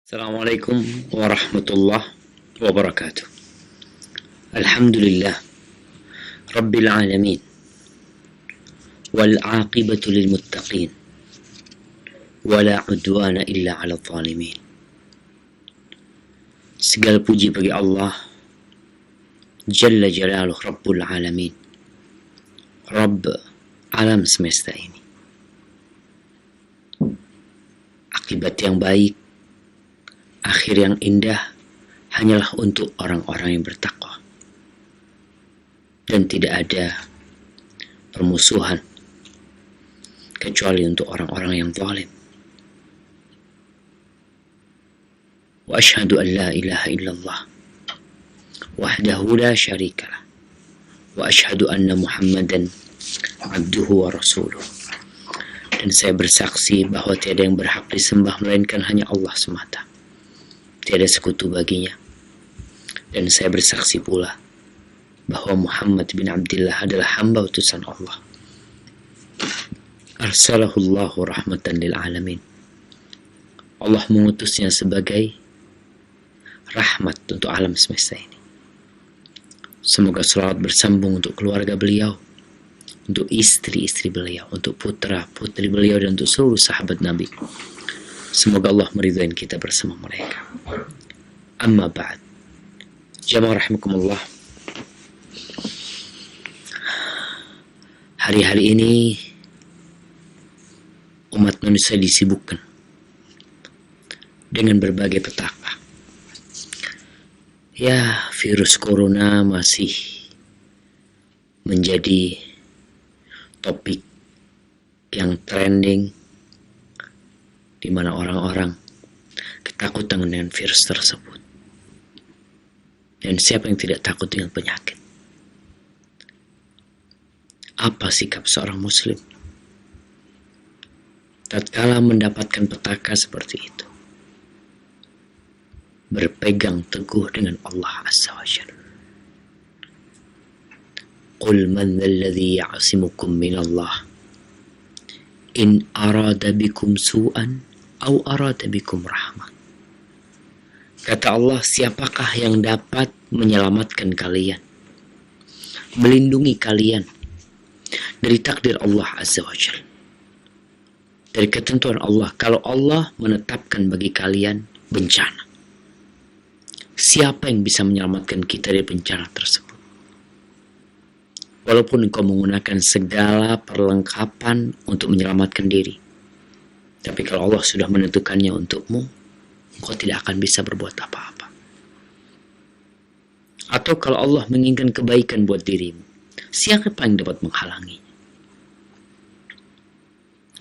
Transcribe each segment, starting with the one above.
Assalamualaikum warahmatullahi wabarakatuh. Alhamdulillah Rabbil alamin wal aqibatu lil muttaqin wala udwana illa 'alal zalimin. Segala puji bagi Allah Jalla Jalaluh Rabbul Alamin, Rabb alam semesta ini. Akibat yang baik, akhir yang indah hanyalah untuk orang-orang yang bertakwa. Dan tidak ada permusuhan kecuali untuk orang-orang yang zalim. Wa asyhadu an la ilaha illallah wahdahu la syarikalah wa asyhadu anna Muhammadan abduhu wa rasuluh. Dan saya bersaksi bahwa tiada yang berhak disembah melainkan hanya Allah semata. Tiada sekutu baginya. Dan saya bersaksi pula bahwa Muhammad bin Abdullah adalah hamba utusan Allah. Arsalahullahu rahmatan lil alamin. Allah mengutusnya sebagai rahmat untuk alam semesta ini. Semoga selawat bersambung untuk keluarga beliau, untuk istri-istri beliau, untuk putra-putri beliau, dan untuk seluruh sahabat Nabi. Semoga Allah meridhai kita bersama mereka. Amma ba'd. Jamaah rahimakumullah. Hari-hari ini umat manusia disibukkan dengan berbagai petaka. Ya, virus corona masih menjadi topik yang trending, di mana orang-orang ketakutan dengan virus tersebut. Dan siapa yang tidak takut dengan penyakit? Apa sikap seorang muslim tatkala mendapatkan petaka seperti itu? Berpegang teguh dengan Allah Azza wa Jalla. Qul man dzalladzi ya'simukum minallah in arada bikum su'an aw arada bikum rahmah. Kata Allah, siapakah yang dapat menyelamatkan kalian, melindungi kalian dari takdir Allah Azza wa Jalla, dari ketentuan Allah? Kalau Allah menetapkan bagi kalian bencana, siapa yang bisa menyelamatkan kita dari bencana tersebut? Walaupun engkau menggunakan segala perlengkapan untuk menyelamatkan diri, tapi kalau Allah sudah menentukannya untukmu, engkau tidak akan bisa berbuat apa-apa. Atau kalau Allah menginginkan kebaikan buat dirimu, siapa yang dapat menghalanginya?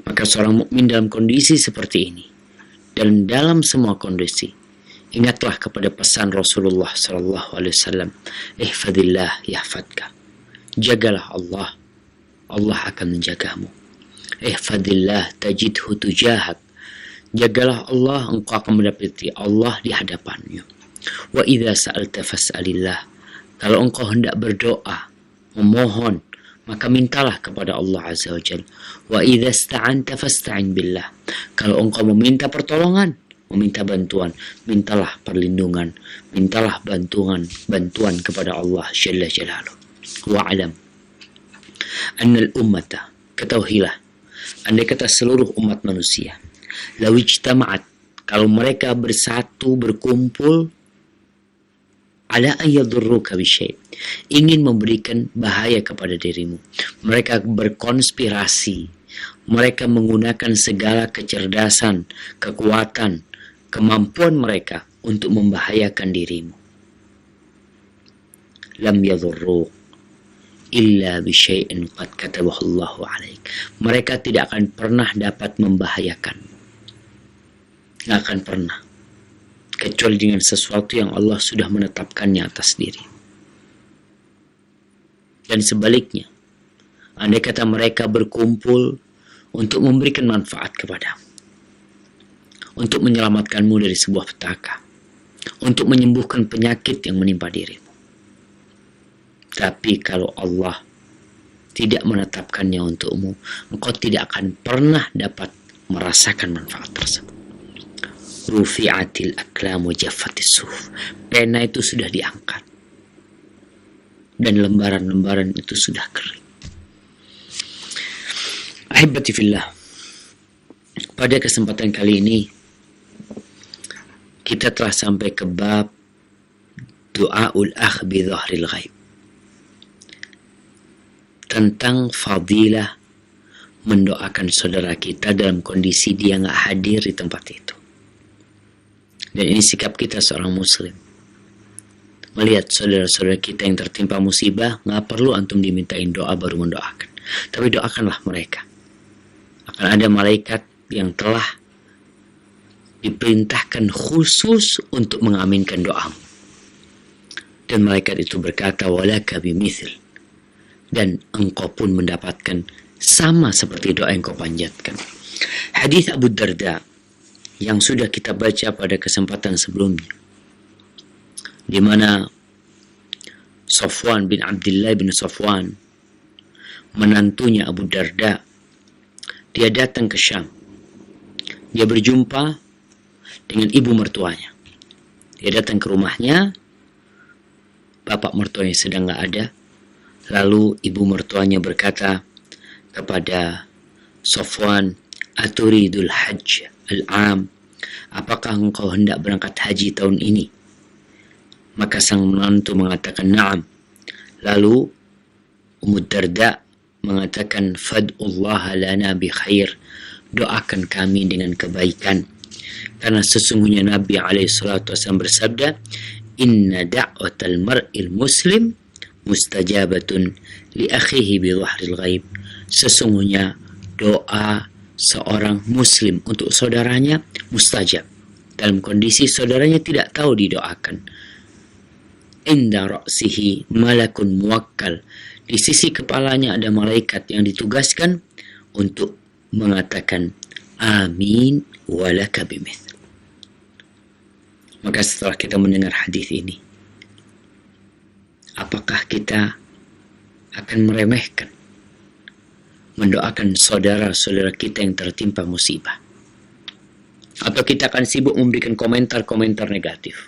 Maka seorang mukmin dalam kondisi seperti ini, dan dalam semua kondisi, ingatlah kepada pesan Rasulullah SAW. Ihfadillah yahfadka. Jagalah Allah, Allah akan menjagamu. Ihfadillah tajidhu tujahak. Jagalah Allah, engkau akan mendapati Allah di hadapanmu. Wa idza sa'alta fas'alillah. Kalau engkau hendak berdoa, memohon, maka mintalah kepada Allah Azza wa Jalla. Wa idza ista'anta fasta'in billah. Kalau engkau meminta pertolongan, meminta bantuan, mintalah perlindungan, mintalah bantuan kepada Allah Jalla Jalaluh. Wa'alam annal ummata, ketahuilah, andai kata seluruh umat manusia, law ijtama'at, kalau mereka bersatu berkumpul, ala ayyadurruka bisyai', ingin memberikan bahaya kepada dirimu, mereka berkonspirasi, mereka menggunakan segala kecerdasan, kekuatan, kemampuan mereka untuk membahayakan dirimu. Lam yadhurruk illa bisyai'in qad katabahu Allahu 'alaik. Mereka tidak akan pernah dapat membahayakan. Tidak akan pernah. Kecuali dengan sesuatu yang Allah sudah menetapkannya atas diri. Dan sebaliknya, andai kata mereka berkumpul untuk memberikan manfaat kepadamu, untuk menyelamatkanmu dari sebuah petaka, untuk menyembuhkan penyakit yang menimpa dirimu. Tapi kalau Allah tidak menetapkannya untukmu, engkau tidak akan pernah dapat merasakan manfaat tersebut. rufi'atil aklam wa jaffatis suhuf. Pena itu sudah diangkat dan lembaran-lembaran itu sudah kering. Ahibati fillah, pada kesempatan kali ini kita telah sampai ke bab du'aul akh bi dhahril ghaib, tentang fadilah mendoakan saudara kita dalam kondisi dia nggak hadir di tempat itu. Dan ini sikap kita seorang muslim. Melihat saudara-saudara kita yang tertimpa musibah, nggak perlu antum dimintain doa baru mendoakan, tapi doakanlah mereka. Akan ada malaikat yang telah diperintahkan khusus untuk mengaminkan doamu. Dan malaikat itu berkata, walaka bimithl, dan engkau pun mendapatkan sama seperti doa yang kau panjatkan. Hadis Abu Darda yang sudah kita baca pada kesempatan sebelumnya, di mana Safwan bin Abdullah bin Safwan, menantunya Abu Darda, dia datang ke Syam. Dia berjumpa dengan ibu mertuanya. Dia datang ke rumahnya, bapak mertuanya sedang nggak ada. Lalu ibu mertuanya berkata kepada Safwan, aturidul hajj al-am, apakah engkau hendak berangkat haji tahun ini? Maka sang menantu mengatakan na'am. Lalu Ummu Darda mengatakan, fad'ullaha lana bi khair, doakan kami dengan kebaikan, karena sesungguhnya Nabi SAW bersabda, inna da'watal mar'il muslim mustajabatun li akhihi bi dhahril ghaib, sesungguhnya doa seorang muslim untuk saudaranya mustajab dalam kondisi saudaranya tidak tahu didoakan. Inda ra'sihi malakun muwakkal, di sisi kepalanya ada malaikat yang ditugaskan untuk mengatakan amin walaka bimith. Maka setelah kita mendengar hadis ini, apakah kita akan meremehkan mendoakan saudara-saudara kita yang tertimpa musibah? Atau kita akan sibuk memberikan komentar-komentar negatif?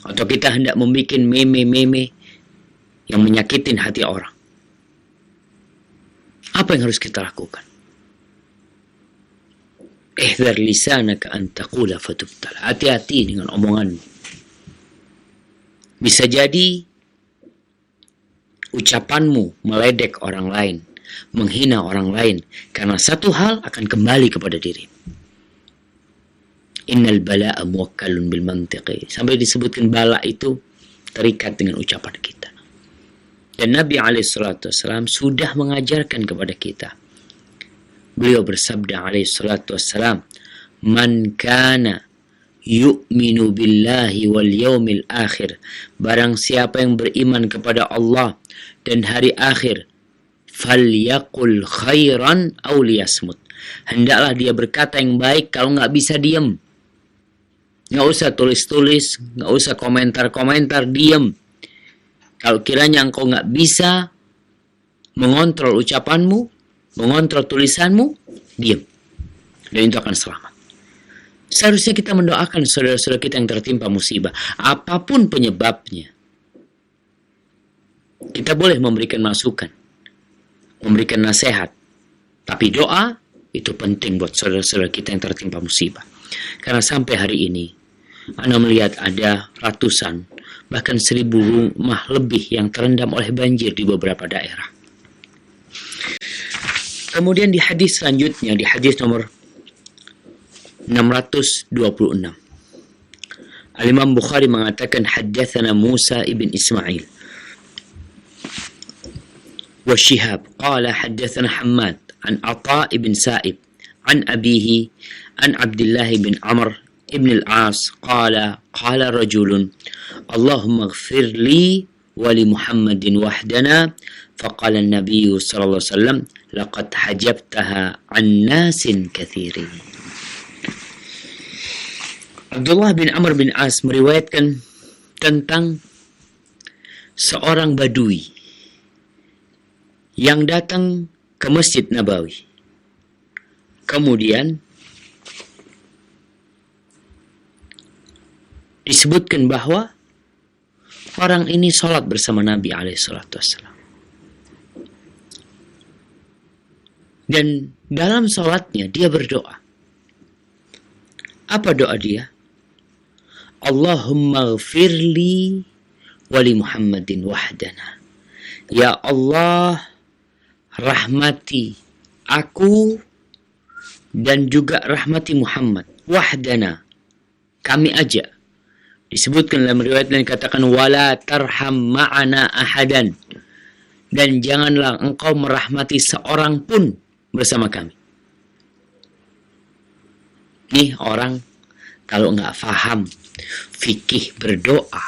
Atau kita hendak membuat meme-meme yang menyakitin hati orang? Apa yang harus kita lakukan? Ihdhar lisanaka an taqula fatubtala. Hati-hati dengan omonganmu. Bisa jadi ucapanmu meledek orang lain, menghina orang lain, karena satu hal akan kembali kepada diri. Innal bala'a muwakkalun bil mantiqi, sampai disebutkan bala itu terikat dengan ucapan kita. Dan Nabi SAW sudah mengajarkan kepada kita. Beliau bersabda SAW, man kana yu'minu billahi wal yaumil akhir, barang siapa yang beriman kepada Allah dan hari akhir, falyaqul khairan aw liyasmut, hendaklah dia berkata yang baik, kalau nggak bisa diam. Nggak usah tulis-tulis, nggak usah komentar-komentar, diam. Kalau kiranya engkau nggak bisa mengontrol ucapanmu, mengontrol tulisanmu, diam. Dan itu akan selamat. Seharusnya kita mendoakan saudara-saudara kita yang tertimpa musibah, apapun penyebabnya. Kita boleh memberikan masukan, memberikan nasihat, tapi doa itu penting buat saudara-saudara kita yang tertimpa musibah. Karena sampai hari ini, Anda melihat ada ratusan, bahkan 1000 rumah lebih yang terendam oleh banjir di beberapa daerah. Kemudian di hadis selanjutnya, di hadis nomor 626, Al-Imam Bukhari mengatakan, haddatsana Musa ibn Ismail wa Shihab qala haddatsana Hammad an Atha ibn Sa'ib an abihi an Abdullah bin Amr ibn al-As qala qala rajulun Allahumma ighfir li wa li Muhammadin wahdana faqala an-nabiy sallallahu alaihi wasallam laqad hajabtaha an nasin kathirin. Abdullah bin Amr bin As meriwayatkan tentang seorang badui yang datang ke Masjid Nabawi. Kemudian disebutkan bahwa orang ini sholat bersama Nabi SAW. Dan dalam sholatnya dia berdoa. Apa doa dia? Allahumma ghafirli wali Muhammadin wahdana. Ya Allah, rahmati aku dan juga rahmati Muhammad. Wahdana, kami aja. Disebutkan dalam riwayat yang dikatakan wala tarham ma'ana ahadan, dan janganlah engkau merahmati seorang pun bersama kami. Nih orang kalau nggak faham fikih berdoa,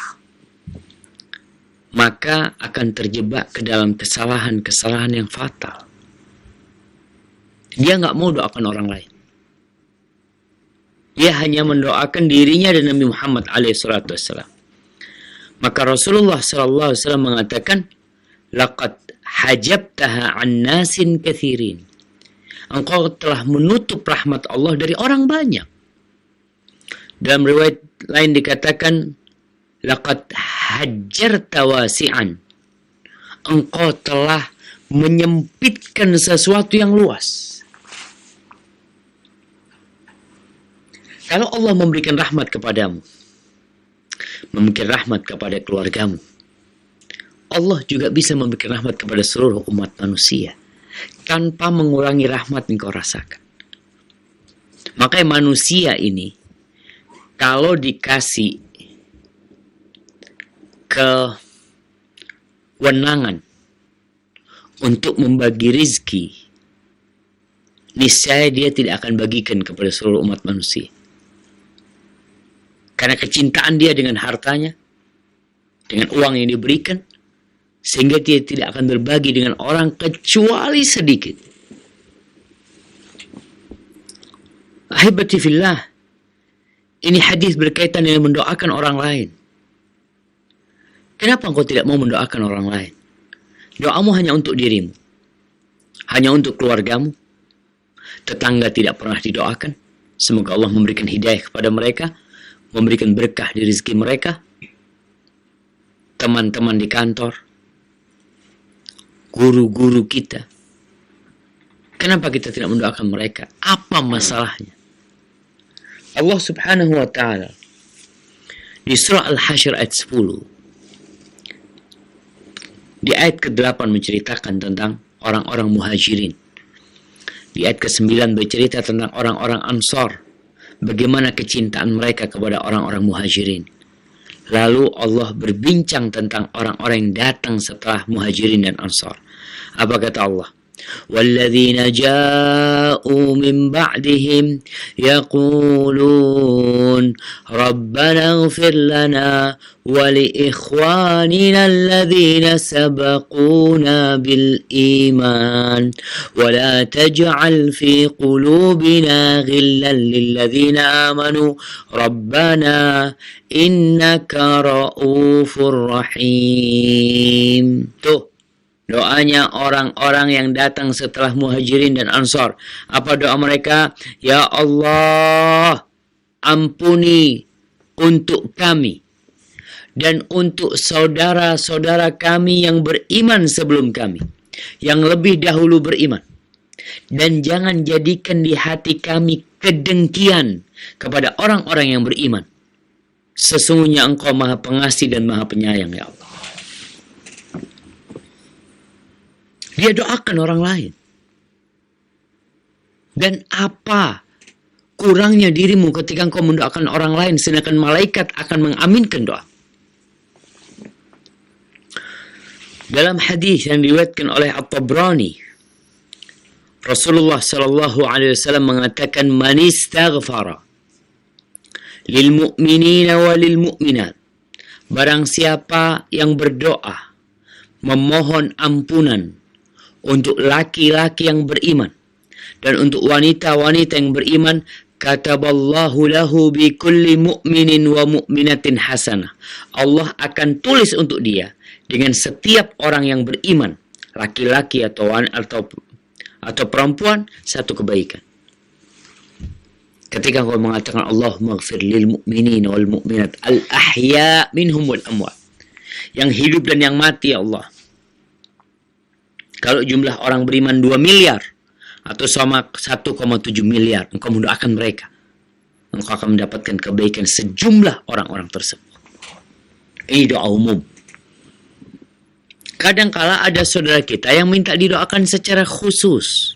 maka akan terjebak ke dalam kesalahan-kesalahan yang fatal. Dia nggak mau doakan orang lain. Dia hanya mendoakan dirinya dan Nabi Muhammad alaihissalam. Maka Rasulullah SAW mengatakan, laqad hajabtaha an nasin kathirin. Engkau telah menutup rahmat Allah dari orang banyak. Dalam riwayat lain dikatakan, laqad hajjarta wasi'an. Engkau telah menyempitkan sesuatu yang luas. Kalau Allah memberikan rahmat kepadamu, memberikan rahmat kepada keluargamu, Allah juga bisa memberikan rahmat kepada seluruh umat manusia tanpa mengurangi rahmat yang kau rasakan. Makanya manusia ini kalau dikasih kewenangan untuk membagi rizki, niscaya dia tidak akan bagikan kepada seluruh umat manusia. Karena kecintaan dia dengan hartanya, dengan uang yang diberikan, sehingga dia tidak akan berbagi dengan orang kecuali sedikit. Ahibati fillah, ini hadis berkaitan dengan mendoakan orang lain. Kenapa engkau tidak mau mendoakan orang lain? Doamu hanya untuk dirimu, hanya untuk keluargamu. Tetangga tidak pernah didoakan. Semoga Allah memberikan hidayah kepada mereka, memberikan berkah di rezeki mereka. Teman-teman di kantor, guru-guru kita, kenapa kita tidak mendoakan mereka? Apa masalahnya? Allah Subhanahu wa ta'ala di surah Al-Hasyr ayat 10, di ayat ke-8 menceritakan tentang orang-orang muhajirin. Di ayat ke-9 bercerita tentang orang-orang Ansar, bagaimana kecintaan mereka kepada orang-orang muhajirin. Lalu Allah berbincang tentang orang-orang yang datang setelah muhajirin dan Ansar. Apa kata Allah? وَالَّذِينَ جَاءُوا مِنْ بَعْدِهِمْ يَقُولُونَ رَبَّنَا اغْفِرْ لَنَا وَلِإِخْوَانِنَا الَّذِينَ سَبَقُونَا بِالْإِيمَانِ وَلَا تَجْعَلْ فِي قُلُوبِنَا غِلًّا لِلَّذِينَ آمَنُوا رَبَّنَا إِنَّكَ رَءُوفٌ رَحِيمٌ. Tuh doanya orang-orang yang datang setelah muhajirin dan ansar. Apa doa mereka? Ya Allah, ampuni untuk kami dan untuk saudara-saudara kami yang beriman sebelum kami, yang lebih dahulu beriman. Dan jangan jadikan di hati kami kedengkian kepada orang-orang yang beriman. Sesungguhnya Engkau Maha Pengasih dan Maha Penyayang, ya Allah. Dia doakan orang lain. Dan apa kurangnya dirimu ketika engkau mendoakan orang lain, sedangkan malaikat akan mengaminkan doa. Dalam hadis yang diriwayatkan oleh At-Tabrani, Rasulullah SAW mengatakan, man istaghfara lil mu'minina wa lil mu'minat, barang siapa yang berdoa memohon ampunan untuk laki-laki yang beriman dan untuk wanita-wanita yang beriman, kataballahu lahu bi kulli mu'minin wa mu'minatin hasanah. Allah akan tulis untuk dia dengan setiap orang yang beriman, laki-laki atau perempuan, satu kebaikan. Ketika engkau mengatakan Allahumma ighfir lil mu'minin wal mu'minat al-ahya minhum wal amwat, yang hidup dan yang mati ya Allah. Kalau jumlah orang beriman 2 miliar atau sama 1,7 miliar, engkau mendoakan mereka, engkau akan mendapatkan kebaikan sejumlah orang-orang tersebut. Ini doa umum. Kadangkala ada saudara kita yang minta didoakan secara khusus.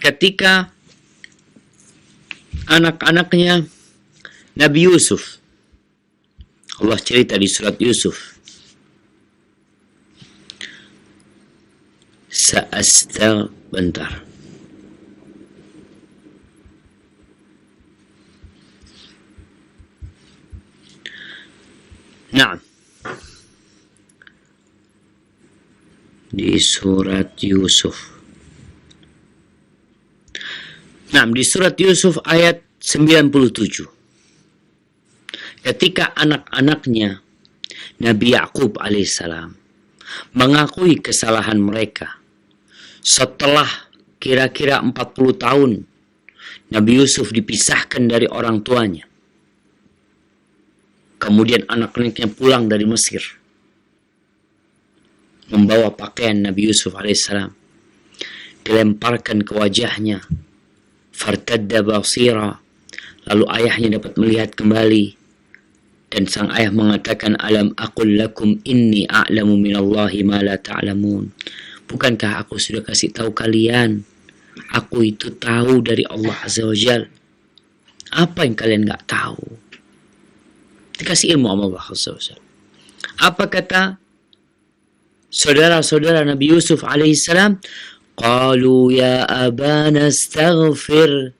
Ketika anak-anaknya Nabi Yusuf, Allah cerita di surat Yusuf, bentar. Nah, di surat Yusuf. Nah, di surat Yusuf ayat 97. Ketika anak-anaknya Nabi Yakub alaihissalam mengakui kesalahan mereka setelah kira-kira 40 tahun Nabi Yusuf dipisahkan dari orang tuanya. Kemudian anak-anaknya pulang dari Mesir membawa pakaian Nabi Yusuf alaihissalam, dilemparkan ke wajahnya, fartadda basira, lalu ayahnya dapat melihat kembali, dan sang ayah mengatakan, alam aqul lakum inni a'lamu minallahi ma la ta'lamun. Bukankah aku sudah kasih tahu kalian, aku itu tahu dari Allah Azza wa Jal apa yang kalian nggak tahu. Dikasih ilmu Allah Azza wa Jal. Apa kata saudara-saudara Nabi Yusuf alaihissalam? Qalu ya abana astaghfir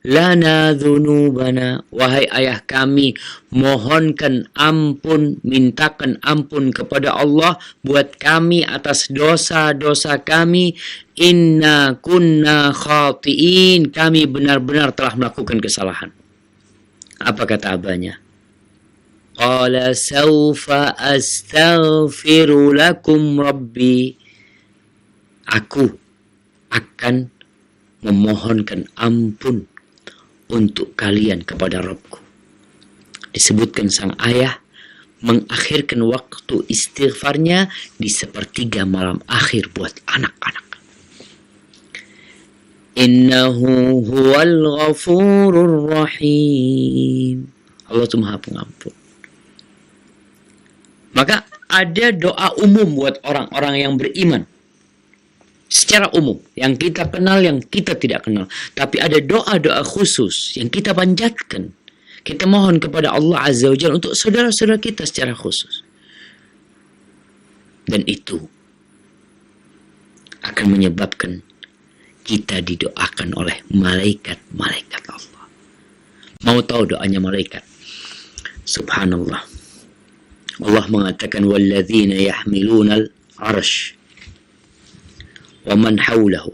lana dhunubana. Wahai ayah kami, mohonkan ampun, mintakan ampun kepada Allah buat kami atas dosa-dosa kami. Inna kunna khati'in, kami benar-benar telah melakukan kesalahan. Apa kata abahnya? Qala sawfa astaghfiru lakum rabbi. Aku akan memohonkan ampun untuk kalian kepada Rabbku. Disebutkan sang ayah mengakhirkan waktu istighfarnya di sepertiga malam akhir buat anak-anak. Innahu huwal ghafurur rahim. Allah itu Maha Pengampun. Maka ada doa umum buat orang-orang yang beriman. Secara umum, yang kita kenal, yang kita tidak kenal. Tapi ada doa-doa khusus yang kita panjatkan. Kita mohon kepada Allah Azza wa Jalla untuk saudara-saudara kita secara khusus. Dan itu akan menyebabkan kita didoakan oleh malaikat-malaikat Allah. Mau tahu doanya malaikat? Subhanallah. Allah mengatakan, وَالَّذِينَ يَحْمِلُونَ الْعَرْشِ وَمَنْ حَوْلَهُ.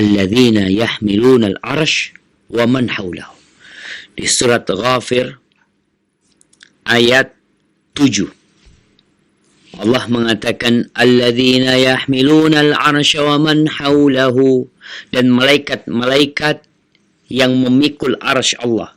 الَّذِينَ يَحْمِلُونَ الْعَرْشِ وَمَنْ حَوْلَهُ. Di surat Ghafir ayat 7. Allah mengatakan alladzina yahmiluna al-'arsya wa man haulahu, dan malaikat-malaikat yang memikul arsy Allah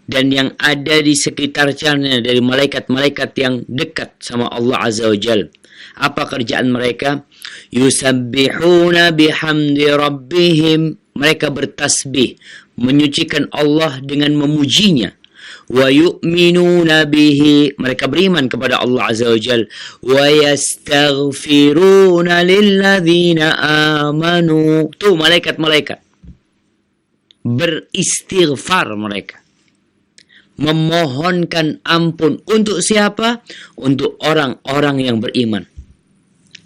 dan yang ada di sekitarnya dari malaikat-malaikat yang dekat sama Allah Azza wa Jal. Apa kerjaan mereka? Yusabbihuna bihamdi rabbihim. Mereka bertasbih, menyucikan Allah dengan memujinya. Wa yu'minuna bihi. Mereka beriman kepada Allah Azza wa Jal. Wa yastaghfiruna lilladzina amanu. Tuh malaikat-malaikat beristighfar mereka, memohonkan ampun untuk siapa? Untuk orang-orang yang beriman.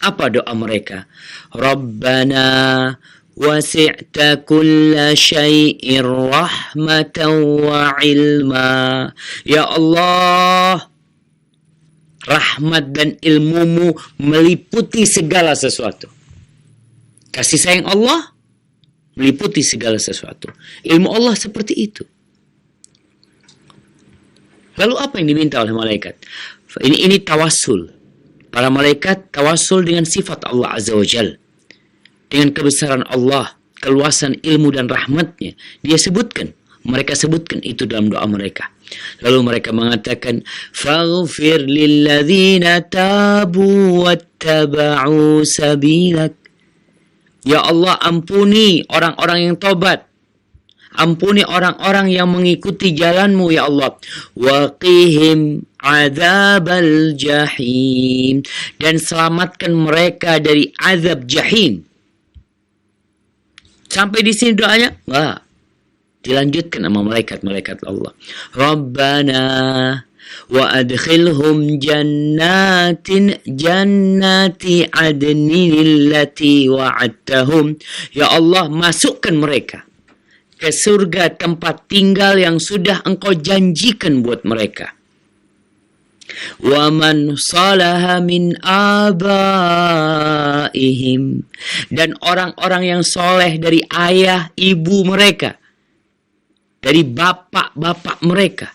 Apa doa mereka? Rabbana wasi'ta kulla syai'in rahmatan wa ilma. Ya Allah, rahmat dan ilmumu meliputi segala sesuatu. Kasih sayang Allah meliputi segala sesuatu. Ilmu Allah seperti itu. Lalu apa yang diminta oleh malaikat? Ini tawassul. Para malaikat tawassul dengan sifat Allah Azza wa Jal. Dengan kebesaran Allah, keluasan ilmu dan rahmatnya. Mereka sebutkan itu dalam doa mereka. Lalu mereka mengatakan, "Faghfir lilladzina tabu wattaba'u sabilak." Ya Allah, ampuni orang-orang yang tobat. Ampuni orang-orang yang mengikuti jalanmu, ya Allah. Waqihim adzabal jahim. Dan selamatkan mereka dari azab jahim. Sampai di sini doanya? Wah. Dilanjutkan sama malaikat-malaikat Allah. Rabbana wa adkhilhum jannati adnin allati wa'adtahum. Ya Allah, masukkan mereka ke surga tempat tinggal yang sudah Engkau janjikan buat mereka. Wa man salaha min abaihim. Dan orang-orang yang soleh dari ayah ibu mereka, dari bapak-bapak mereka,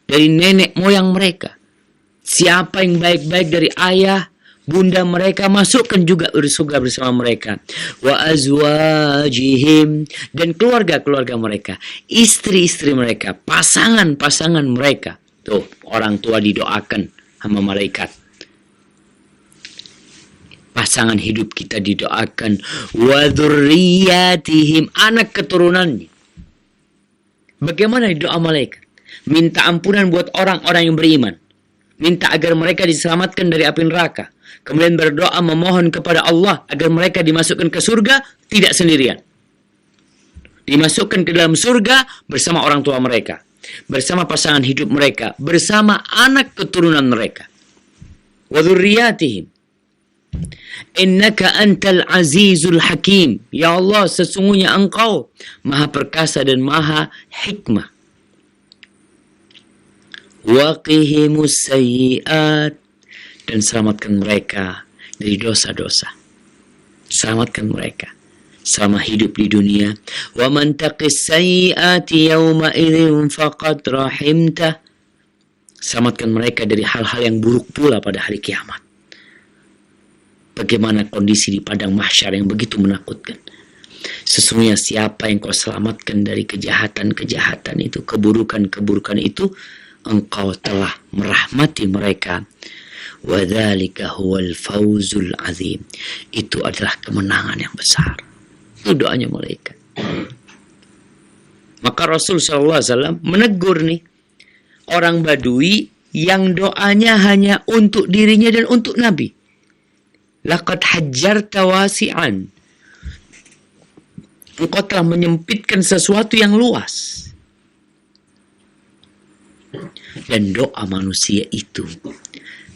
dari nenek moyang mereka. Siapa yang baik-baik dari ayah, bunda mereka, masukkan juga surga bersama mereka. Wa azwajihim. Dan keluarga-keluarga mereka, istri-istri mereka, pasangan-pasangan mereka. Tuh, orang tua didoakan sama malaikat. Pasangan hidup kita didoakan. Wa dzurriyyatihim. Anak keturunannya. Bagaimana doa malaikat? Minta ampunan buat orang-orang yang beriman. Minta agar mereka diselamatkan dari api neraka. Kemudian berdoa memohon kepada Allah agar mereka dimasukkan ke surga tidak sendirian. Dimasukkan ke dalam surga bersama orang tua mereka. Bersama pasangan hidup mereka. Bersama anak keturunan mereka. Wa dzurriyyatihim. Innaka antal azizul hakim. Ya Allah, sesungguhnya Engkau maha perkasa dan maha hikmah. Waqihimus sayyiat. Dan selamatkan mereka dari dosa-dosa. Selamatkan mereka selama hidup di dunia. Wa man taqis sayyiati yawma idzin faqad rahimtah. Selamatkan mereka dari hal-hal yang buruk pula pada hari kiamat. Bagaimana kondisi di padang mahsyar yang begitu menakutkan. Sesungguhnya siapa yang kau selamatkan dari kejahatan-kejahatan itu, keburukan-keburukan itu, Engkau telah merahmati mereka. Wadzalika huwal fawzul azim. Itu adalah kemenangan yang besar. Itu doanya malaikat. Maka Rasul SAW menegur nih orang Badui yang doanya hanya untuk dirinya dan untuk Nabi. Laqad hajjarta wasi'an. Engkau telah menyempitkan sesuatu yang luas. Dan doa manusia itu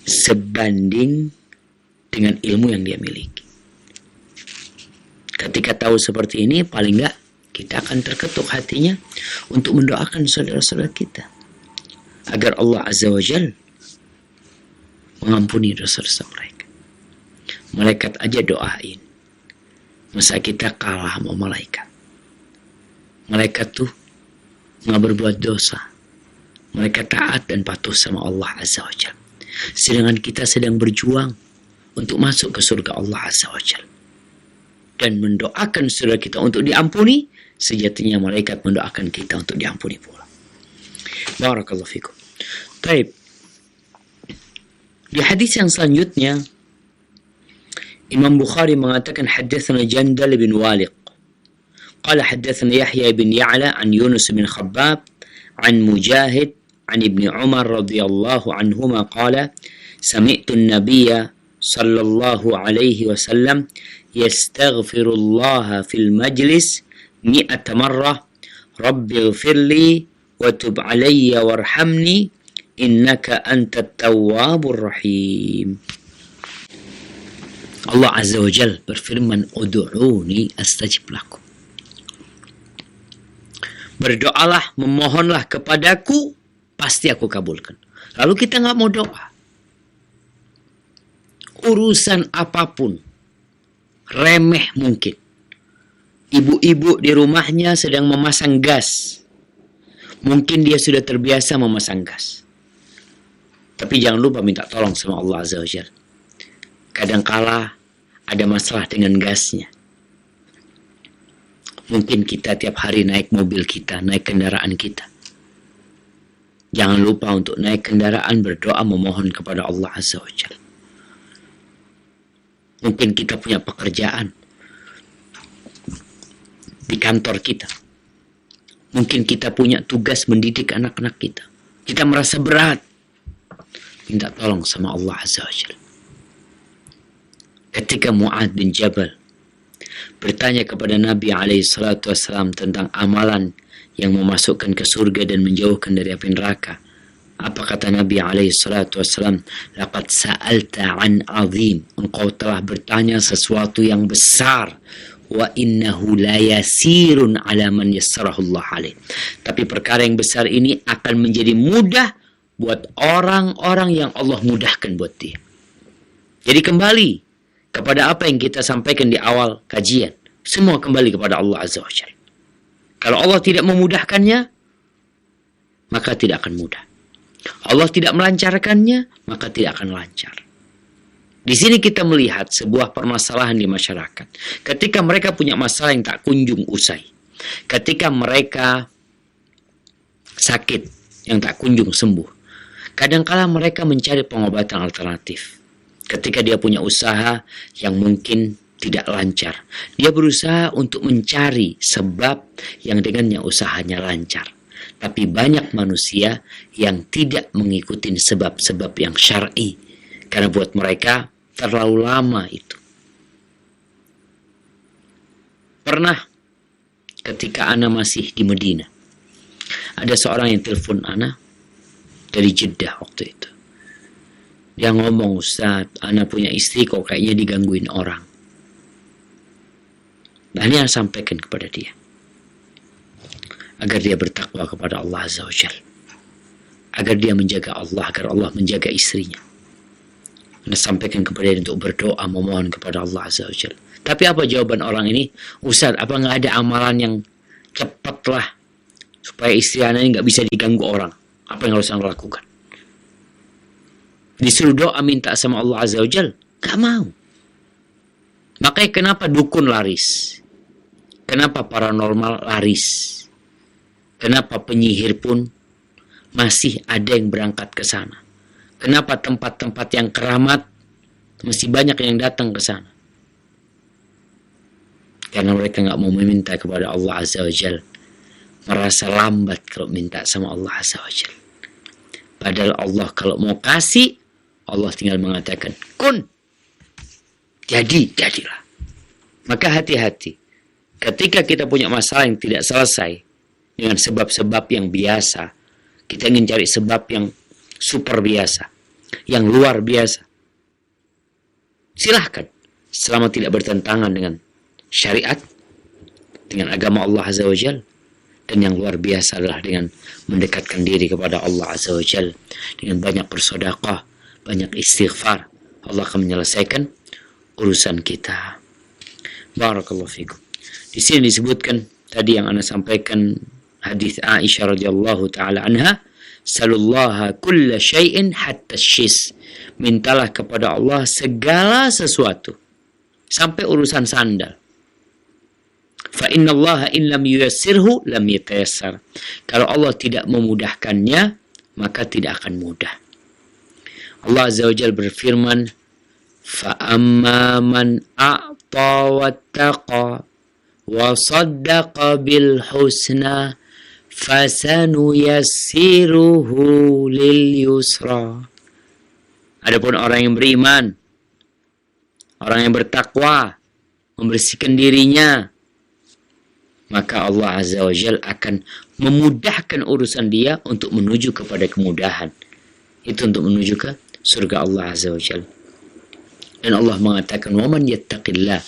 sebanding dengan ilmu yang dia miliki. Ketika tahu seperti ini, paling enggak kita akan terketuk hatinya untuk mendoakan saudara-saudara kita. Agar Allah Azza wa Jal mengampuni dosa-dosa mereka. Malaikat aja doain. Masa kita kalah sama malaikat? Malaikat tuh nggak berbuat dosa. Mereka taat dan patuh sama Allah Azza wa Jal. Sedangkan kita sedang berjuang untuk masuk ke surga Allah Azza wa Jal. Dan mendoakan saudara kita untuk diampuni, sejatinya malaikat mendoakan kita untuk diampuni pula. Barakallahu fikum. Baik. Di hadis yang selanjutnya, Imam Bukhari mengatakan haddatsana Jandal bin Waliq. Qala haddatsana Yahya bin Ya'la an Yunus bin Khabbab an Mujahid an Ibn Umar radhiyallahu anhuma qala sami'tu an-nabiyya sallallahu alaihi wasallam yastaghfirullah fil majlis 100 marrah rabbi ighfirli wa tub alayya warhamni innaka antat tawwabur rahim. Allah Azza wa Jal berfirman, Udu'uni astajib lakum. Berdoalah, memohonlah kepadaku, pasti aku kabulkan. Lalu kita nggak mau doa. Urusan apapun, remeh mungkin. Ibu-ibu di rumahnya sedang memasang gas. Mungkin dia sudah terbiasa memasang gas. Tapi jangan lupa minta tolong sama Allah Azza wa Jalla. Kadangkala ada masalah dengan gasnya. Mungkin kita tiap hari naik mobil kita, naik kendaraan kita. Jangan lupa untuk naik kendaraan berdoa memohon kepada Allah Azza wa Jalla. Mungkin kita punya pekerjaan di kantor kita. Mungkin kita punya tugas mendidik anak-anak kita. Kita merasa berat. Minta tolong sama Allah Azza wa Jalla. Ketika Mu'adz bin Jabal bertanya kepada Nabi SAW tentang amalan yang memasukkan ke surga dan menjauhkan dari api neraka, apa kata Nabi SAW? Laqad sa'alta an azim. Engkau telah bertanya sesuatu yang besar. Wa innahu la yasirun ala man yassarahu Allah alaih. Tapi perkara yang besar ini akan menjadi mudah buat orang-orang yang Allah mudahkan buat dia. Jadi kembali kepada apa yang kita sampaikan di awal kajian. Semua kembali kepada Allah Azza wa Jalla. Kalau Allah tidak memudahkannya, maka tidak akan mudah. Allah tidak melancarkannya, maka tidak akan lancar. Di sini kita melihat sebuah permasalahan di masyarakat. Ketika mereka punya masalah yang tak kunjung usai. Ketika mereka sakit yang tak kunjung sembuh. Kadangkala mereka mencari pengobatan alternatif. Ketika dia punya usaha yang mungkin tidak lancar, dia berusaha untuk mencari sebab yang dengannya usahanya lancar. Tapi banyak manusia yang tidak mengikuti sebab-sebab yang syar'i. Karena buat mereka terlalu lama itu. Pernah ketika Ana masih di Medina, ada seorang yang telepon Ana dari Jeddah waktu itu. Dia ngomong, Ustaz, Ana punya istri kok kayaknya digangguin orang. Dan Ana sampaikan kepada dia, agar dia bertakwa kepada Allah Azza wa Jalla. Agar dia menjaga Allah, agar Allah menjaga istrinya. Ana sampaikan kepada dia untuk berdoa, memohon kepada Allah Azza wa Jalla. Tapi apa jawaban orang ini? Ustaz, apa nggak ada amalan yang cepat lah supaya istri Ana ini nggak bisa diganggu orang? Apa yang harus Ana lakukan? Disuruh doa minta sama Allah Azza wa Jalla, gak mau. Makanya kenapa dukun laris? Kenapa paranormal laris? Kenapa penyihir pun masih ada yang berangkat ke sana? Kenapa tempat-tempat yang keramat masih banyak yang datang ke sana? Karena mereka gak mau meminta kepada Allah Azza wa Jalla. Merasa lambat kalau minta sama Allah Azza wa Jalla. Padahal Allah kalau mau kasih, Allah tinggal mengatakan, kun. Jadilah. Maka hati-hati. Ketika kita punya masalah yang tidak selesai dengan sebab-sebab yang biasa, kita ingin cari sebab yang super biasa, yang luar biasa. Silahkan. Selama tidak bertentangan dengan syariat, dengan agama Allah Azza wa Jalla. Dan yang luar biasa adalah dengan mendekatkan diri kepada Allah Azza wa Jalla. Dengan banyak bersedekah, banyak istighfar, Allah akan menyelesaikan urusan kita. Barakallahu fikum. Di sini disebutkan tadi yang Ana sampaikan hadis Aisyah radhiyallahu taala anha, "Salullaha kulla syai'in hatta syis." Mintalah kepada Allah segala sesuatu sampai urusan sandal. Fa innallaha in lam yuyassirhu lam yatayassar. Kalau Allah tidak memudahkannya, maka tidak akan mudah. Allah Azza wa Jalla berfirman, fa amma man a'ta wattaqa wa saddaqa bil husna fasanuyassiruhu lil yusra. Adapun orang yang beriman, orang yang bertakwa, membersihkan dirinya, maka Allah Azza wa Jalla akan memudahkan urusan dia untuk menuju kepada kemudahan. Itu untuk menuju ke surga Allah Azza wa Jalla. Dan Allah mengatakan, وَمَنْ يَتَّقِ اللَّهِ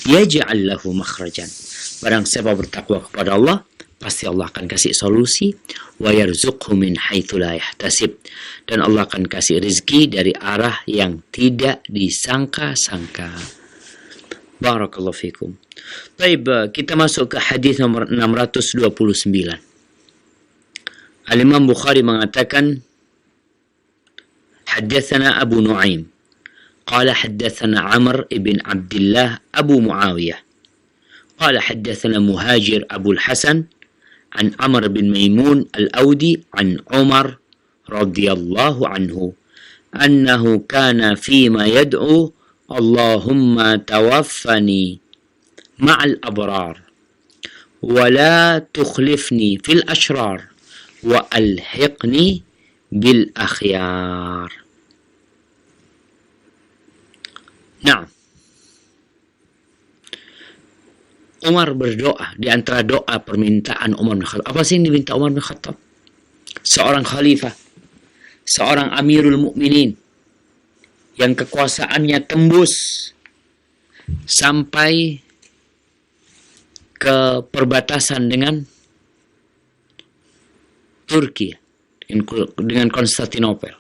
يَجْعَلْ لَهُ مَخْرَجًا. Barang siapa bertakwa kepada Allah, pasti Allah akan kasih solusi. وَيَرْزُقْهُ مِنْ حَيْثُ لَا يَحْتَسِبْ. Dan Allah akan kasih rezeki dari arah yang tidak disangka-sangka. Barakallahu fikum. Baik, kita masuk ke hadis nomor 629. Al-Imam Bukhari mengatakan, Haddatsana Abu Nuaim qala haddatsana Amr ibn Abdullah Abu Muawiyah qala haddatsana Muhajir Abu al-Hasan an Amr bin Maimun al-Audi an Umar radhiyallahu anhu annahu kana fima yad'u Allahumma tawaffani ma'al abrar wa la tukhlifni fil ashrar wa alhiqni bil akhyar. Nah, Umar berdoa, di antara doa permintaan Umar bin Khattab. Apa sih yang diminta Umar bin Khattab? Seorang khalifah, seorang amirul mukminin yang kekuasaannya tembus sampai ke perbatasan dengan Turki, dengan Konstantinopel.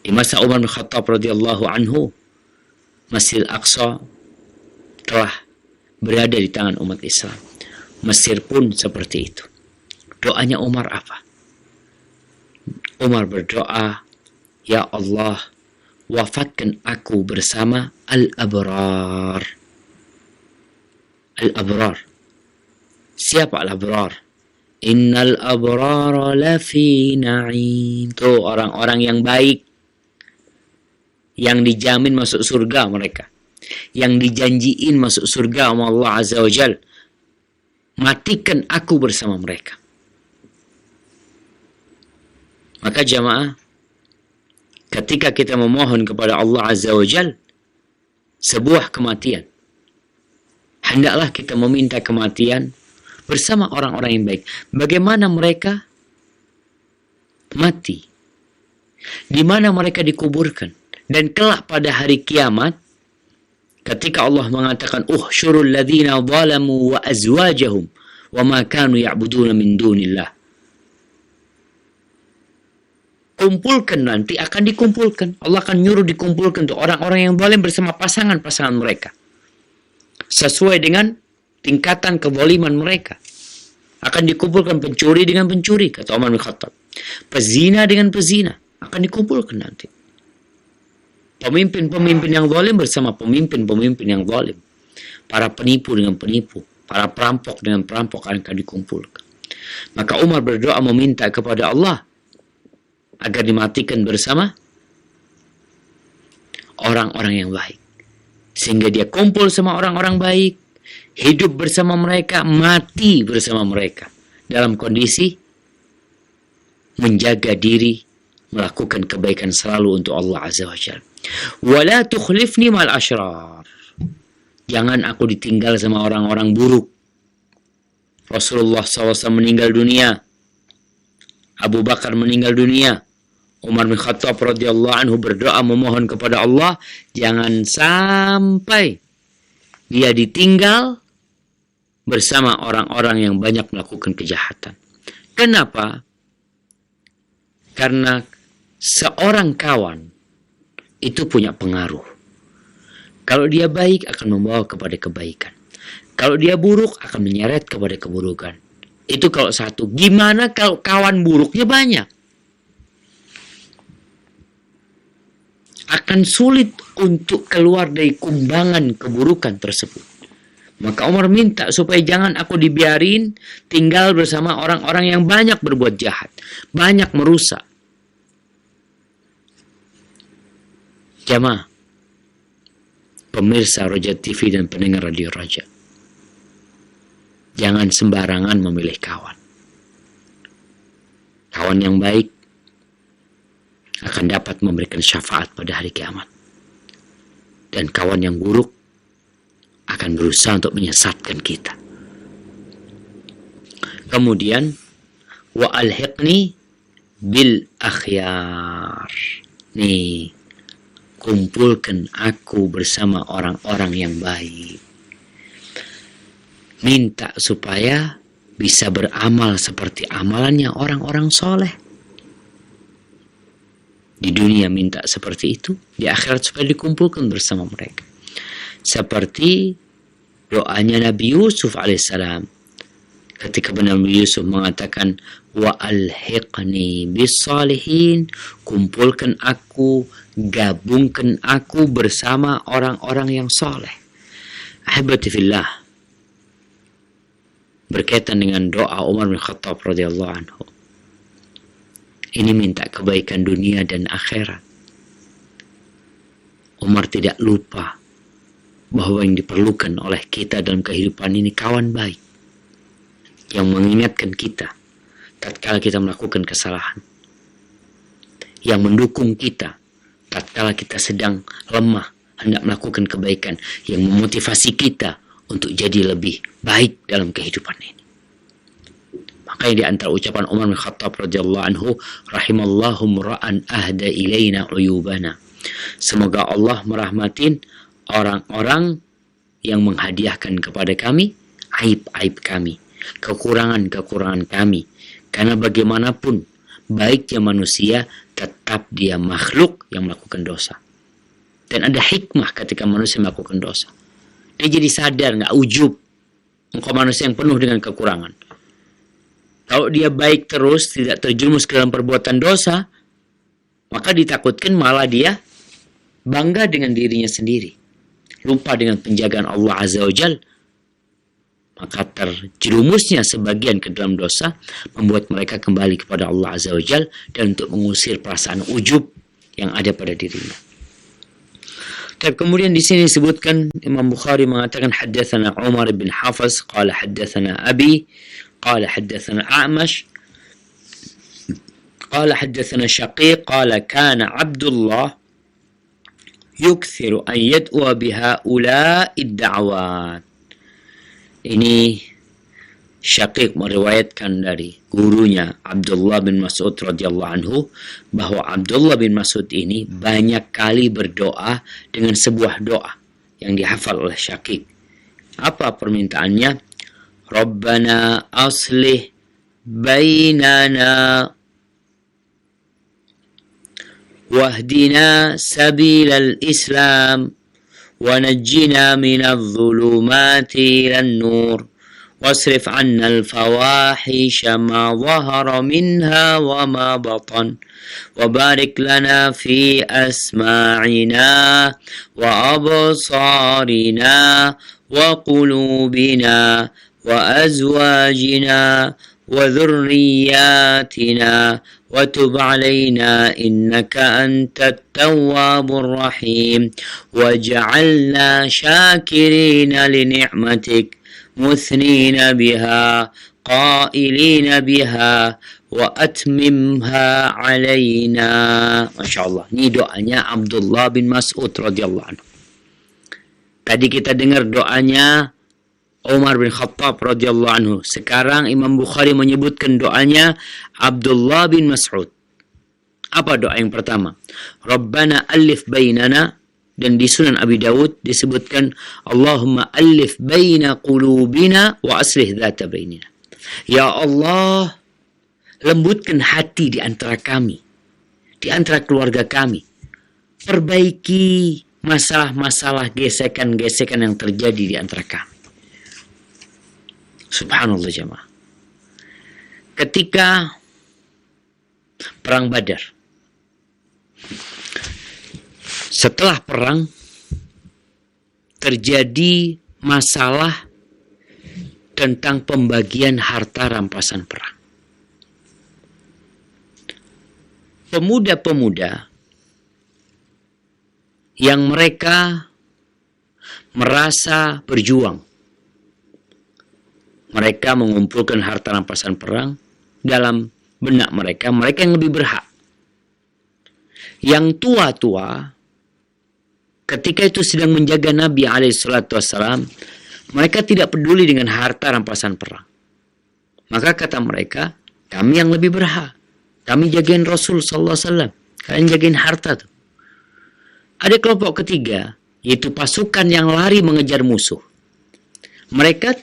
Di masa Umar bin Khattab radhiyallahu anhu, Masjid Al-Aqsa telah berada di tangan umat Islam. Mesir pun seperti itu. Doanya Umar apa? Umar berdoa, Ya Allah, wafatkan aku bersama al-abrar. Al-abrar. Siapa al-abrar? Innal abrara lafi na'im. Tuh orang-orang yang baik, yang dijamin masuk surga mereka, yang dijanjiin masuk surga sama Allah Azza wa Jal. Matikan aku bersama mereka. Maka jamaah, ketika kita memohon kepada Allah Azza wa Jal sebuah kematian, hendaklah kita meminta kematian bersama orang-orang yang baik. Bagaimana mereka mati, di mana mereka dikuburkan, dan kelak pada hari kiamat ketika Allah mengatakan uhsyurul ladzina zalamu wa azwajahum wa ma kanu ya'buduna min dunillah. Kumpulkan, nanti akan dikumpulkan. Allah akan nyuruh dikumpulkan untuk orang-orang yang zalim bersama pasangan-pasangan mereka, sesuai dengan tingkatan kezaliman mereka. Akan dikumpulkan pencuri dengan pencuri, kata Umar bin Khattab. Pezina dengan pezina akan dikumpulkan nanti. Pemimpin-pemimpin yang zalim bersama pemimpin-pemimpin yang zalim. Para penipu dengan penipu, para perampok dengan perampok akan dikumpulkan. Maka Umar berdoa meminta kepada Allah agar dimatikan bersama orang-orang yang baik. Sehingga dia kumpul sama orang-orang baik, hidup bersama mereka, mati bersama mereka, dalam kondisi menjaga diri, melakukan kebaikan selalu untuk Allah Azza wa Jalla. Wala tukhlifni mal ashrar. Jangan aku ditinggal sama orang-orang buruk. Rasulullah SAW meninggal dunia, Abu Bakar meninggal dunia, Umar bin Khattab radhiyallahu anhu berdoa memohon kepada Allah, jangan sampai dia ditinggal bersama orang-orang yang banyak melakukan kejahatan. Kenapa? Karena seorang kawan itu punya pengaruh. Kalau dia baik akan membawa kepada kebaikan. Kalau dia buruk akan menyeret kepada keburukan. Itu kalau satu. Gimana kalau kawan buruknya banyak? Akan sulit untuk keluar dari kumbangan keburukan tersebut. Maka Umar minta supaya jangan aku dibiarin tinggal bersama orang-orang yang banyak berbuat jahat, banyak merusak. Jamaah, pemirsa Raja TV dan pendengar Radio Raja, jangan sembarangan memilih kawan. Kawan yang baik akan dapat memberikan syafaat pada hari kiamat. Dan kawan yang buruk akan berusaha untuk menyesatkan kita. Kemudian, wa alhiqni bil akhyar. Nih, kumpulkan aku bersama orang-orang yang baik. Minta supaya bisa beramal seperti amalannya orang-orang soleh. Di dunia minta seperti itu, di akhirat supaya dikumpulkan bersama mereka. Seperti doanya Nabi Yusuf alaihissalam ketika Nabi Yusuf mengatakan wa alhiqni bis-salihin, kumpulkan aku, gabungkan aku bersama orang-orang yang saleh. Ahibati fillah, berkaitan dengan doa Umar bin Khattab radhiyallahu anhu, ini minta kebaikan dunia dan akhirat. Umar tidak lupa bahwa yang diperlukan oleh kita dalam kehidupan ini kawan baik yang mengingatkan kita tatkala kita melakukan kesalahan, yang mendukung kita tatkala kita sedang lemah hendak melakukan kebaikan, yang memotivasi kita untuk jadi lebih baik dalam kehidupan ini. Makanya di antara ucapan Umar bin Khattab radhiyallahu anhu, rahimallahu mra'an ahda ilaina uyubana, semoga Allah merahmatin orang-orang yang menghadiahkan kepada kami aib-aib kami, kekurangan-kekurangan kami. Karena bagaimanapun baiknya manusia, tetap dia makhluk yang melakukan dosa. Dan ada hikmah ketika manusia melakukan dosa. Dia jadi sadar, nggak ujub. Engkau manusia yang penuh dengan kekurangan. Kalau dia baik terus, tidak terjerumus ke dalam perbuatan dosa, maka ditakutkan malah dia bangga dengan dirinya sendiri, lupa dengan penjagaan Allah Azza wa Jal. Maka terjerumusnya sebagian ke dalam dosa membuat mereka kembali kepada Allah Azza wa Jal dan untuk mengusir perasaan ujub yang ada pada dirinya. Tapi kemudian di sini disebutkan Imam Bukhari mengatakan haddatsana Umar bin Hafs qala haddatsana Abi qala haddatsana A'mash qala haddatsana Shaqiq qala kana Abdullah yukthiru an yad'u bihaula'i ad-da'awat. Ini Syaqiq meriwayatkan dari gurunya Abdullah bin Mas'ud radhiyallahu anhu bahwa Abdullah bin Mas'ud ini banyak kali berdoa dengan sebuah doa yang dihafal oleh Syaqiq. Apa permintaannya? Rabbana aslih bainana wahdina sabilal Islam ونجنا من الظلمات إلى النور واصرف عنا الفواحش ما ظهر منها وما بطن وبارك لنا في أسماعنا وأبصارنا وقلوبنا وأزواجنا وذرياتنا وتب علينا إنك أنت التواب الرحيم وجعلنا شاكرين لنعمتك مثنين بها قائلين بها وأتممها علينا. Masya Allah, ini doanya Abdullah bin Mas'ud radhiyallahu anhu. Tadi kita dengar doanya Umar bin Khattab radhiyallahu anhu. Sekarang Imam Bukhari menyebutkan doanya Abdullah bin Mas'ud. Apa doa yang pertama? Rabbana alif bainana, dan di Sunan Abi Dawud disebutkan Allahumma alif baina qulubina wa aslih dzata bainina. Ya Allah, lembutkan hati di antara kami, di antara keluarga kami. Perbaiki masalah-masalah gesekan-gesekan yang terjadi di antara kami. Subhanallah jemaah. Ketika perang Badar, setelah perang terjadi masalah tentang pembagian harta rampasan perang. Pemuda-pemuda yang mereka merasa berjuang, mereka mengumpulkan harta rampasan perang, dalam benak mereka, mereka yang lebih berhak. Yang tua-tua, ketika itu sedang menjaga Nabi SAW, mereka tidak peduli dengan harta rampasan perang. Maka kata mereka, kami yang lebih berhak. Kami jagain Rasul SAW. Kalian jagain harta tuh. Ada kelompok ketiga, yaitu pasukan yang lari mengejar musuh. Mereka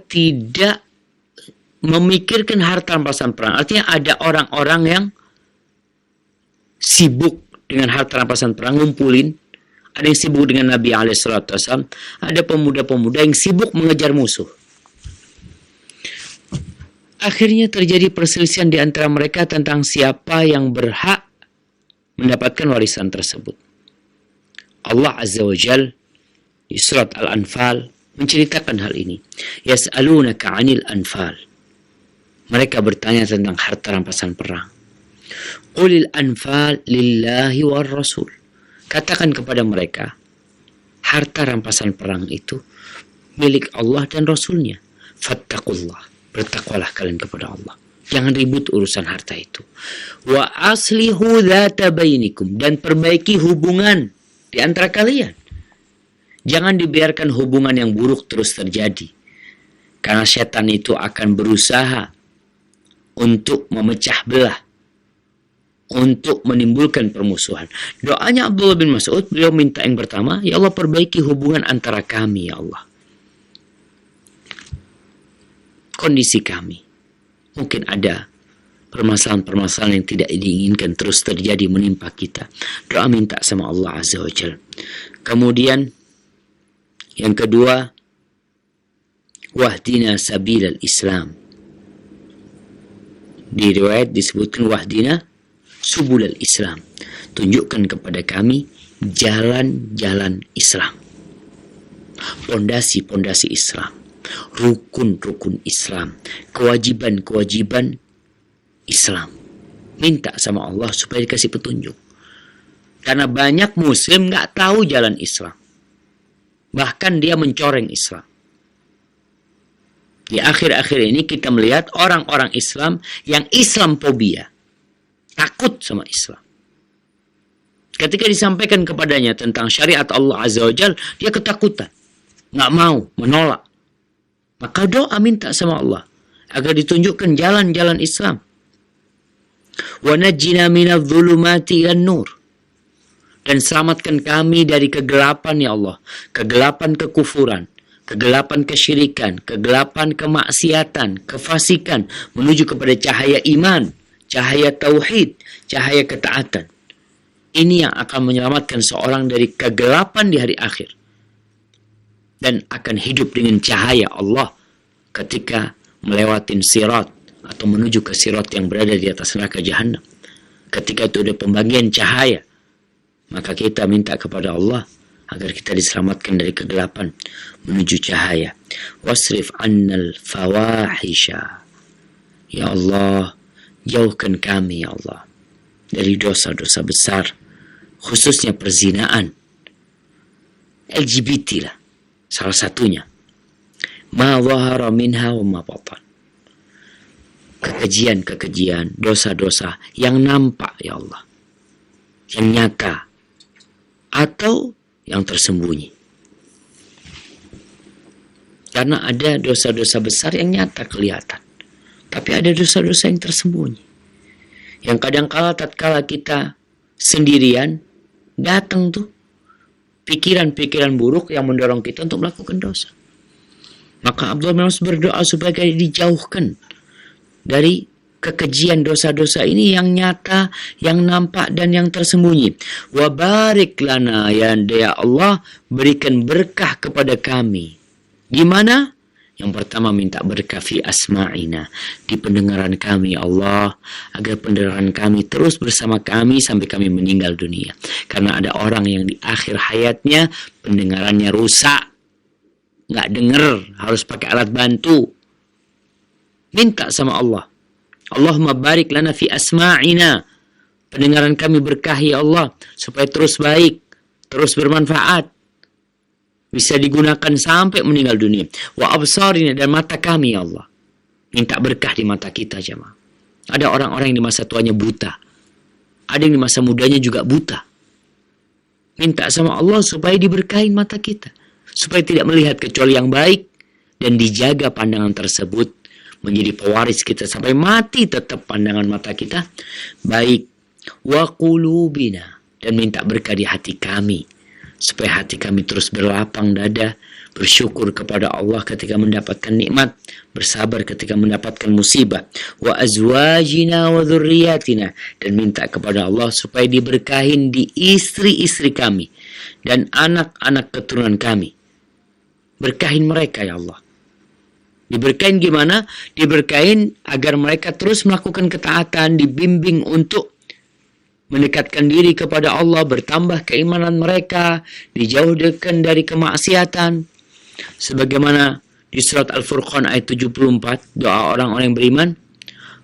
tidak memikirkan harta rampasan perang. Artinya ada orang-orang yang sibuk dengan harta rampasan perang, ngumpulin. Ada yang sibuk dengan Nabi SAW. Ada pemuda-pemuda yang sibuk mengejar musuh. Akhirnya terjadi perselisihan di antara mereka tentang siapa yang berhak mendapatkan warisan tersebut. Allah Azza wa Jal di surat Al-Anfal menceritakan hal ini. Yas'alunaka 'anil anfal. Mereka bertanya tentang harta rampasan perang. Qulil anfal lillahi war rasul. Katakan kepada mereka, harta rampasan perang itu milik Allah dan Rasulnya. Fattaqullah. Bertakwalah kalian kepada Allah. Jangan ribut urusan harta itu. Wa aslihu dzata bainikum. Dan perbaiki hubungan di antara kalian. Jangan dibiarkan hubungan yang buruk terus terjadi. Karena setan itu akan berusaha untuk memecah belah. Untuk menimbulkan permusuhan. Doanya Abdullah bin Mas'ud, beliau minta yang pertama, ya Allah perbaiki hubungan antara kami ya Allah. Kondisi kami. Mungkin ada permasalahan-permasalahan yang tidak diinginkan terus terjadi menimpa kita. Doa minta sama Allah Azza wa Jalla. Kemudian yang kedua, wahdina sabilal Islam. Di riwayat disebutkan wahdina subulal Islam. Tunjukkan kepada kami jalan-jalan Islam. Pondasi-pondasi Islam. Rukun-rukun Islam. Kewajiban-kewajiban Islam. Minta sama Allah supaya dikasih petunjuk. Karena banyak muslim gak tahu jalan Islam. Bahkan dia mencoreng Islam. Di akhir-akhir ini kita melihat orang-orang Islam yang Islamophobia. Takut sama Islam. Ketika disampaikan kepadanya tentang syariat Allah Azza wa Jalla, dia ketakutan. Nggak mau, menolak. Maka doa minta sama Allah agar ditunjukkan jalan-jalan Islam. Wa najjina minadh dhulumati ilan nur. Dan selamatkan kami dari kegelapan ya Allah. Kegelapan kekufuran, kegelapan kesyirikan, kegelapan kemaksiatan, kefasikan, menuju kepada cahaya iman, cahaya tauhid, cahaya ketaatan. Ini yang akan menyelamatkan seorang dari kegelapan di hari akhir. Dan akan hidup dengan cahaya Allah ketika melewatin sirat atau menuju ke sirat yang berada di atas neraka jahanam. Ketika itu ada pembagian cahaya, maka kita minta kepada Allah agar kita diselamatkan dari kegelapan menuju cahaya. Wasrif annal fawahisha. Ya Allah, jauhkan kami ya Allah dari dosa-dosa besar, khususnya perzinaan. LGBT lah salah satunya. Ma zahara minha wa ma batan. Kekejian-kekejian, dosa-dosa yang nampak ya Allah, yang nyata atau yang tersembunyi. Karena ada dosa-dosa besar yang nyata kelihatan, tapi ada dosa-dosa yang tersembunyi. Yang kadang-kala tatkala kita sendirian, datang tuh pikiran-pikiran buruk yang mendorong kita untuk melakukan dosa. Maka Abdullah bin Mas'ud berdoa supaya dijauhkan dari kekejian dosa-dosa ini yang nyata, yang nampak dan yang tersembunyi. Wa barik lana ya Allah, berikan berkah kepada kami. Gimana? Yang pertama minta berkah fi asma'ina, di pendengaran kami ya Allah, agar pendengaran kami terus bersama kami sampai kami meninggal dunia. Karena ada orang yang di akhir hayatnya pendengarannya rusak, nggak dengar, harus pakai alat bantu. Minta sama Allah, Allahumma barik lana fi asma'ina, pendengaran kami berkah ya Allah, supaya terus baik, terus bermanfaat, bisa digunakan sampai meninggal dunia. Wa absarina, dan mata kami ya Allah, minta berkah di mata kita jemaah. Ada orang-orang yang di masa tuanya buta, ada yang di masa mudanya juga buta. Minta sama Allah supaya diberkahin mata kita, supaya tidak melihat kecuali yang baik, dan dijaga pandangan tersebut menjadi pewaris kita sampai mati, tetap pandangan mata kita baik. Wa qulubina, dan minta berkah di hati kami supaya hati kami terus berlapang dada, bersyukur kepada Allah ketika mendapatkan nikmat, bersabar ketika mendapatkan musibah, wa azwajina wa dzurriyyatina, dan minta kepada Allah supaya diberkahin di istri-istri kami dan anak-anak keturunan kami. Berkahin mereka ya Allah. Diberkahin gimana? Diberkahin agar mereka terus melakukan ketaatan, dibimbing untuk mendekatkan diri kepada Allah, bertambah keimanan mereka, dijauhkan dari kemaksiatan. Sebagaimana di surat Al-Furqan ayat 74, doa orang-orang yang beriman,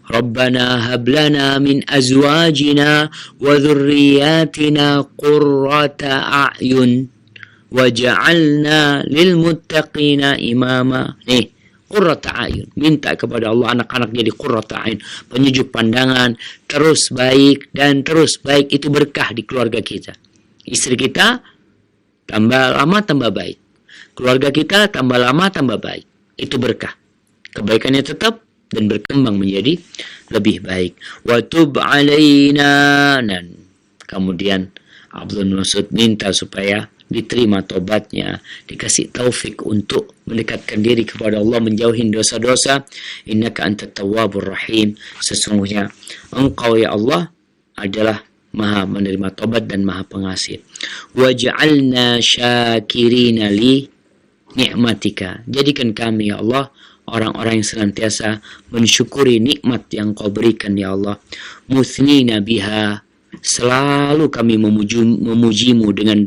Rabbana hablana min azwajina wa dhurriyyatina qurrata a'yun waj'alna lil muttaqina imama. Nih, qurrata a'yun, minta kepada Allah anak-anak jadi qurrata a'yun, penyejuk pandangan, terus baik dan terus baik. Itu berkah di keluarga kita. Istri kita tambah lama tambah baik, keluarga kita tambah lama tambah baik. Itu berkah, kebaikannya tetap dan berkembang menjadi lebih baik. Wa tub alaina, dan kemudian Abdul Mas'ud minta supaya diterima tobatnya, dikasih taufik untuk mendekatkan diri kepada Allah, menjauhin dosa-dosa. Innaka antat tawwabur rahim, sesungguhnya Engkau ya Allah adalah Maha menerima tobat dan Maha pengasih. Waj'alna syakirina li ni'matika, jadikan kami ya Allah orang-orang yang senantiasa mensyukuri nikmat yang Kau berikan ya Allah. Musnina biha, selalu kami memujimu dengan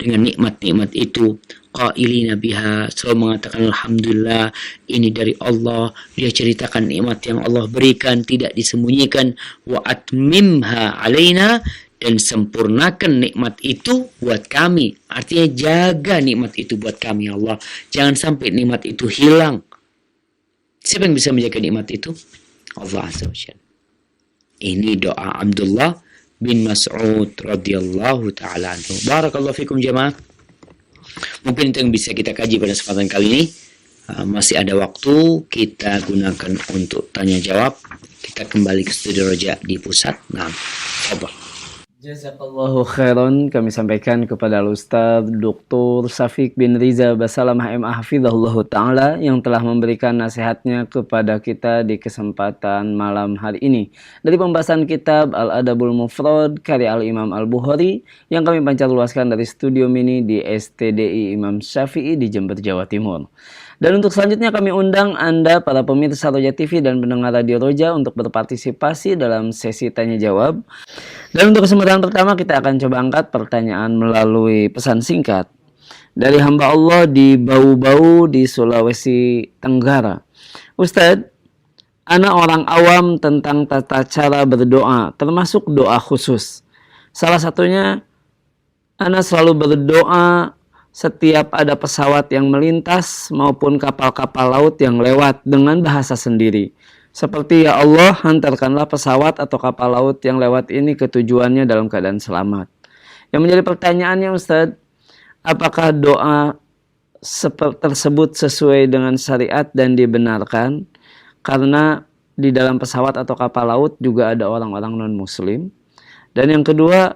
nikmat-nikmat itu. Qailina biha, selalu mengatakan alhamdulillah, ini dari Allah. Dia ceritakan nikmat yang Allah berikan, tidak disembunyikan. Wa atmimha alaina, dan sempurnakan nikmat itu buat kami. Artinya jaga nikmat itu buat kami ya Allah, jangan sampai nikmat itu hilang. Siapa yang bisa menjaga nikmat itu? Allah Azza wa Jalla. Ini doa Abdullah bin Mas'ud radhiyallahu taala anhu. Barakallahu fikum jamaah. Mungkin itu yang bisa kita kaji pada kesempatan kali ini. Masih ada waktu, kita gunakan untuk tanya jawab. Kita kembali ke studio Roja di pusat. Nah, coba. Jazakallahu khairan, kami sampaikan kepada Ustaz Dr. Syafiq bin Riza Basalamah MA Hafizahullah Ta'ala yang telah memberikan nasihatnya kepada kita di kesempatan malam hari ini dari pembahasan kitab Al-Adabul Mufrad karya Al-Imam Al-Bukhari yang kami pancar luaskan dari studio mini di STDI Imam Syafi'i di Jember, Jawa Timur. Dan untuk selanjutnya kami undang Anda para pemirsa Roja TV dan pendengar Radio Roja untuk berpartisipasi dalam sesi tanya jawab. Dan untuk kesempatan pertama kita akan coba angkat pertanyaan melalui pesan singkat dari hamba Allah di Bau-Bau di Sulawesi Tenggara. Ustadz, ana orang awam tentang tata cara berdoa, termasuk doa khusus. Salah satunya, ana selalu berdoa setiap ada pesawat yang melintas maupun kapal-kapal laut yang lewat dengan bahasa sendiri. Seperti ya Allah, hantarkanlah pesawat atau kapal laut yang lewat ini ke tujuannya dalam keadaan selamat. Yang menjadi pertanyaannya Ustadz, apakah doa tersebut sesuai dengan syariat dan dibenarkan? Karena di dalam pesawat atau kapal laut juga ada orang-orang non-muslim. Dan yang kedua,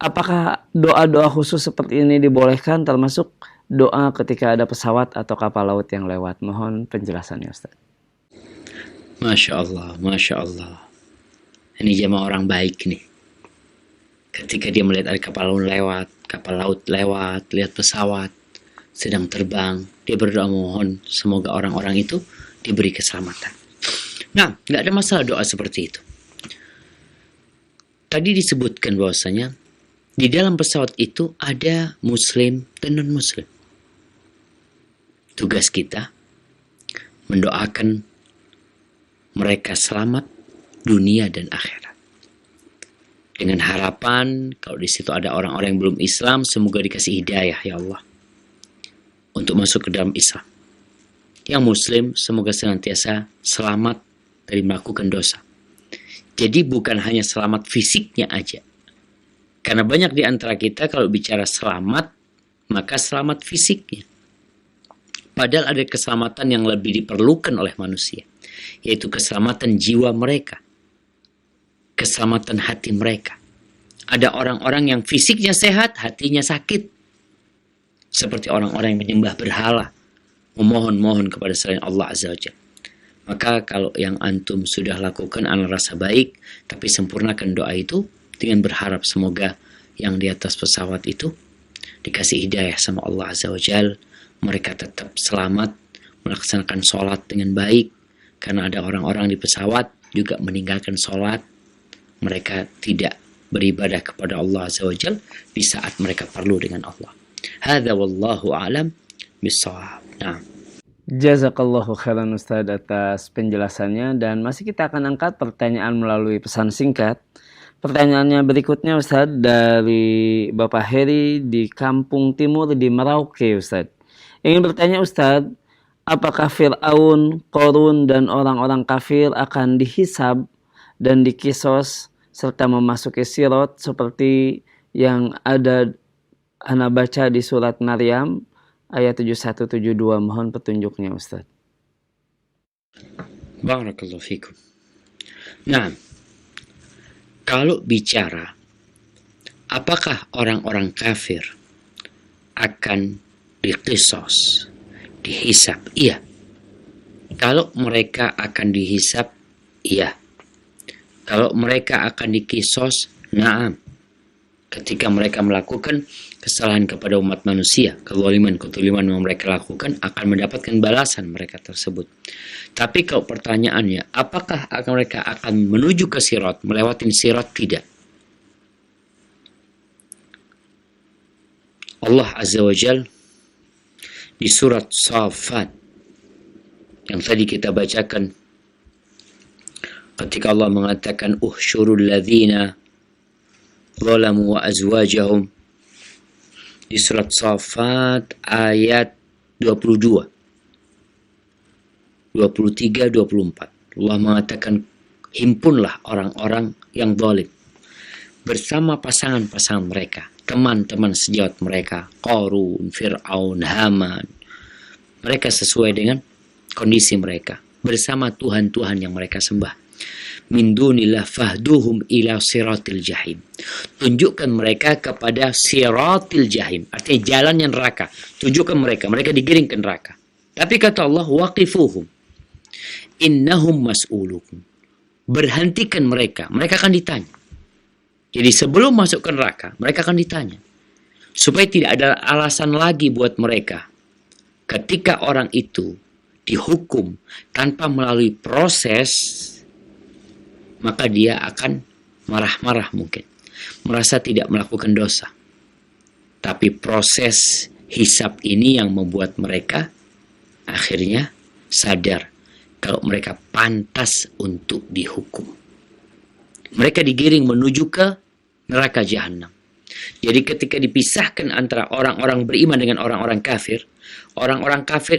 apakah doa-doa khusus seperti ini dibolehkan termasuk doa ketika ada pesawat atau kapal laut yang lewat? Mohon penjelasannya Ustaz. Masya Allah, Masya Allah. Ini jamaah orang baik nih. Ketika dia melihat ada kapal laut lewat, lihat pesawat sedang terbang, dia berdoa mohon semoga orang-orang itu diberi keselamatan. Nah, nggak ada masalah doa seperti itu. Tadi disebutkan bahwasanya di dalam pesawat itu ada muslim dan non-muslim. Tugas kita mendoakan mereka selamat dunia dan akhirat. Dengan harapan kalau di situ ada orang-orang yang belum Islam, semoga dikasih hidayah ya Allah untuk masuk ke dalam Islam. Yang muslim semoga senantiasa selamat dari melakukan dosa. Jadi bukan hanya selamat fisiknya aja. Karena banyak di antara kita kalau bicara selamat, maka selamat fisiknya. Padahal ada keselamatan yang lebih diperlukan oleh manusia, yaitu keselamatan jiwa mereka, keselamatan hati mereka. Ada orang-orang yang fisiknya sehat, hatinya sakit. seperti orang-orang yang menyembah berhala, memohon-mohon kepada selain Allah Azza wa Jalla. Maka kalau yang antum sudah lakukan, ana rasa baik, tapi sempurnakan doa itu dengan berharap semoga yang di atas pesawat itu dikasih hidayah sama Allah Azza wa Jalla, mereka tetap selamat melaksanakan sholat dengan baik, karena ada orang-orang di pesawat juga meninggalkan sholat, mereka tidak beribadah kepada Allah Azza wa Jalla di saat mereka perlu dengan Allah. Hadza wallahu a'lam bissawab. Nah, Jazakallahu khairan Ustadz atas penjelasannya, dan masih kita akan angkat pertanyaan melalui pesan singkat. Pertanyaannya berikutnya Ustadz dari Bapak Heri di Kampung Timur di Merauke Ustadz. Ingin bertanya Ustadz, apakah Fir'aun, Qorun dan orang-orang kafir akan dihisab dan dikisos serta memasuki sirat seperti yang ada ana baca di surat Maryam ayat 71-72, mohon petunjuknya Ustaz. Barakallahu fikum. Nah, kalau bicara apakah orang-orang kafir akan diqisas, dihisab? Iya. Kalau mereka akan dihisab, iya. Kalau mereka akan dikisos, na'am. Ketika mereka melakukan kesalahan kepada umat manusia, kezaliman yang mereka lakukan, akan mendapatkan balasan mereka tersebut. Tapi kalau pertanyaannya, apakah mereka akan menuju ke sirat, melewati sirat? Tidak. Allah Azza wa Jal di surat Shafat yang tadi kita bacakan, ketika Allah mengatakan uhsyurul ladzina zalamu wa azwajahum, di surat Shafat ayat 22, 23, 24. Allah mengatakan, himpunlah orang-orang yang zalim bersama pasangan-pasangan mereka, teman-teman sejawat mereka, Qarun, Fir'aun, Haman. Mereka sesuai dengan kondisi mereka, bersama Tuhan-Tuhan yang mereka sembah. Min dunillah fahduhum ila siratil jahim. Tunjukkan mereka kepada siratil jahim, artinya jalannya neraka. Tunjukkan mereka digiring ke neraka. Tapi kata Allah, waqifuhum innahum mas'ulukum. Berhentikan mereka akan ditanya. Jadi sebelum masuk ke neraka, mereka akan ditanya. Supaya tidak ada alasan lagi buat mereka. Ketika orang itu dihukum tanpa melalui proses, maka dia akan marah-marah mungkin. Merasa tidak melakukan dosa. Tapi proses hisab ini yang membuat mereka akhirnya sadar kalau mereka pantas untuk dihukum. Mereka digiring menuju ke neraka jahanam. Jadi ketika dipisahkan antara orang-orang beriman dengan orang-orang kafir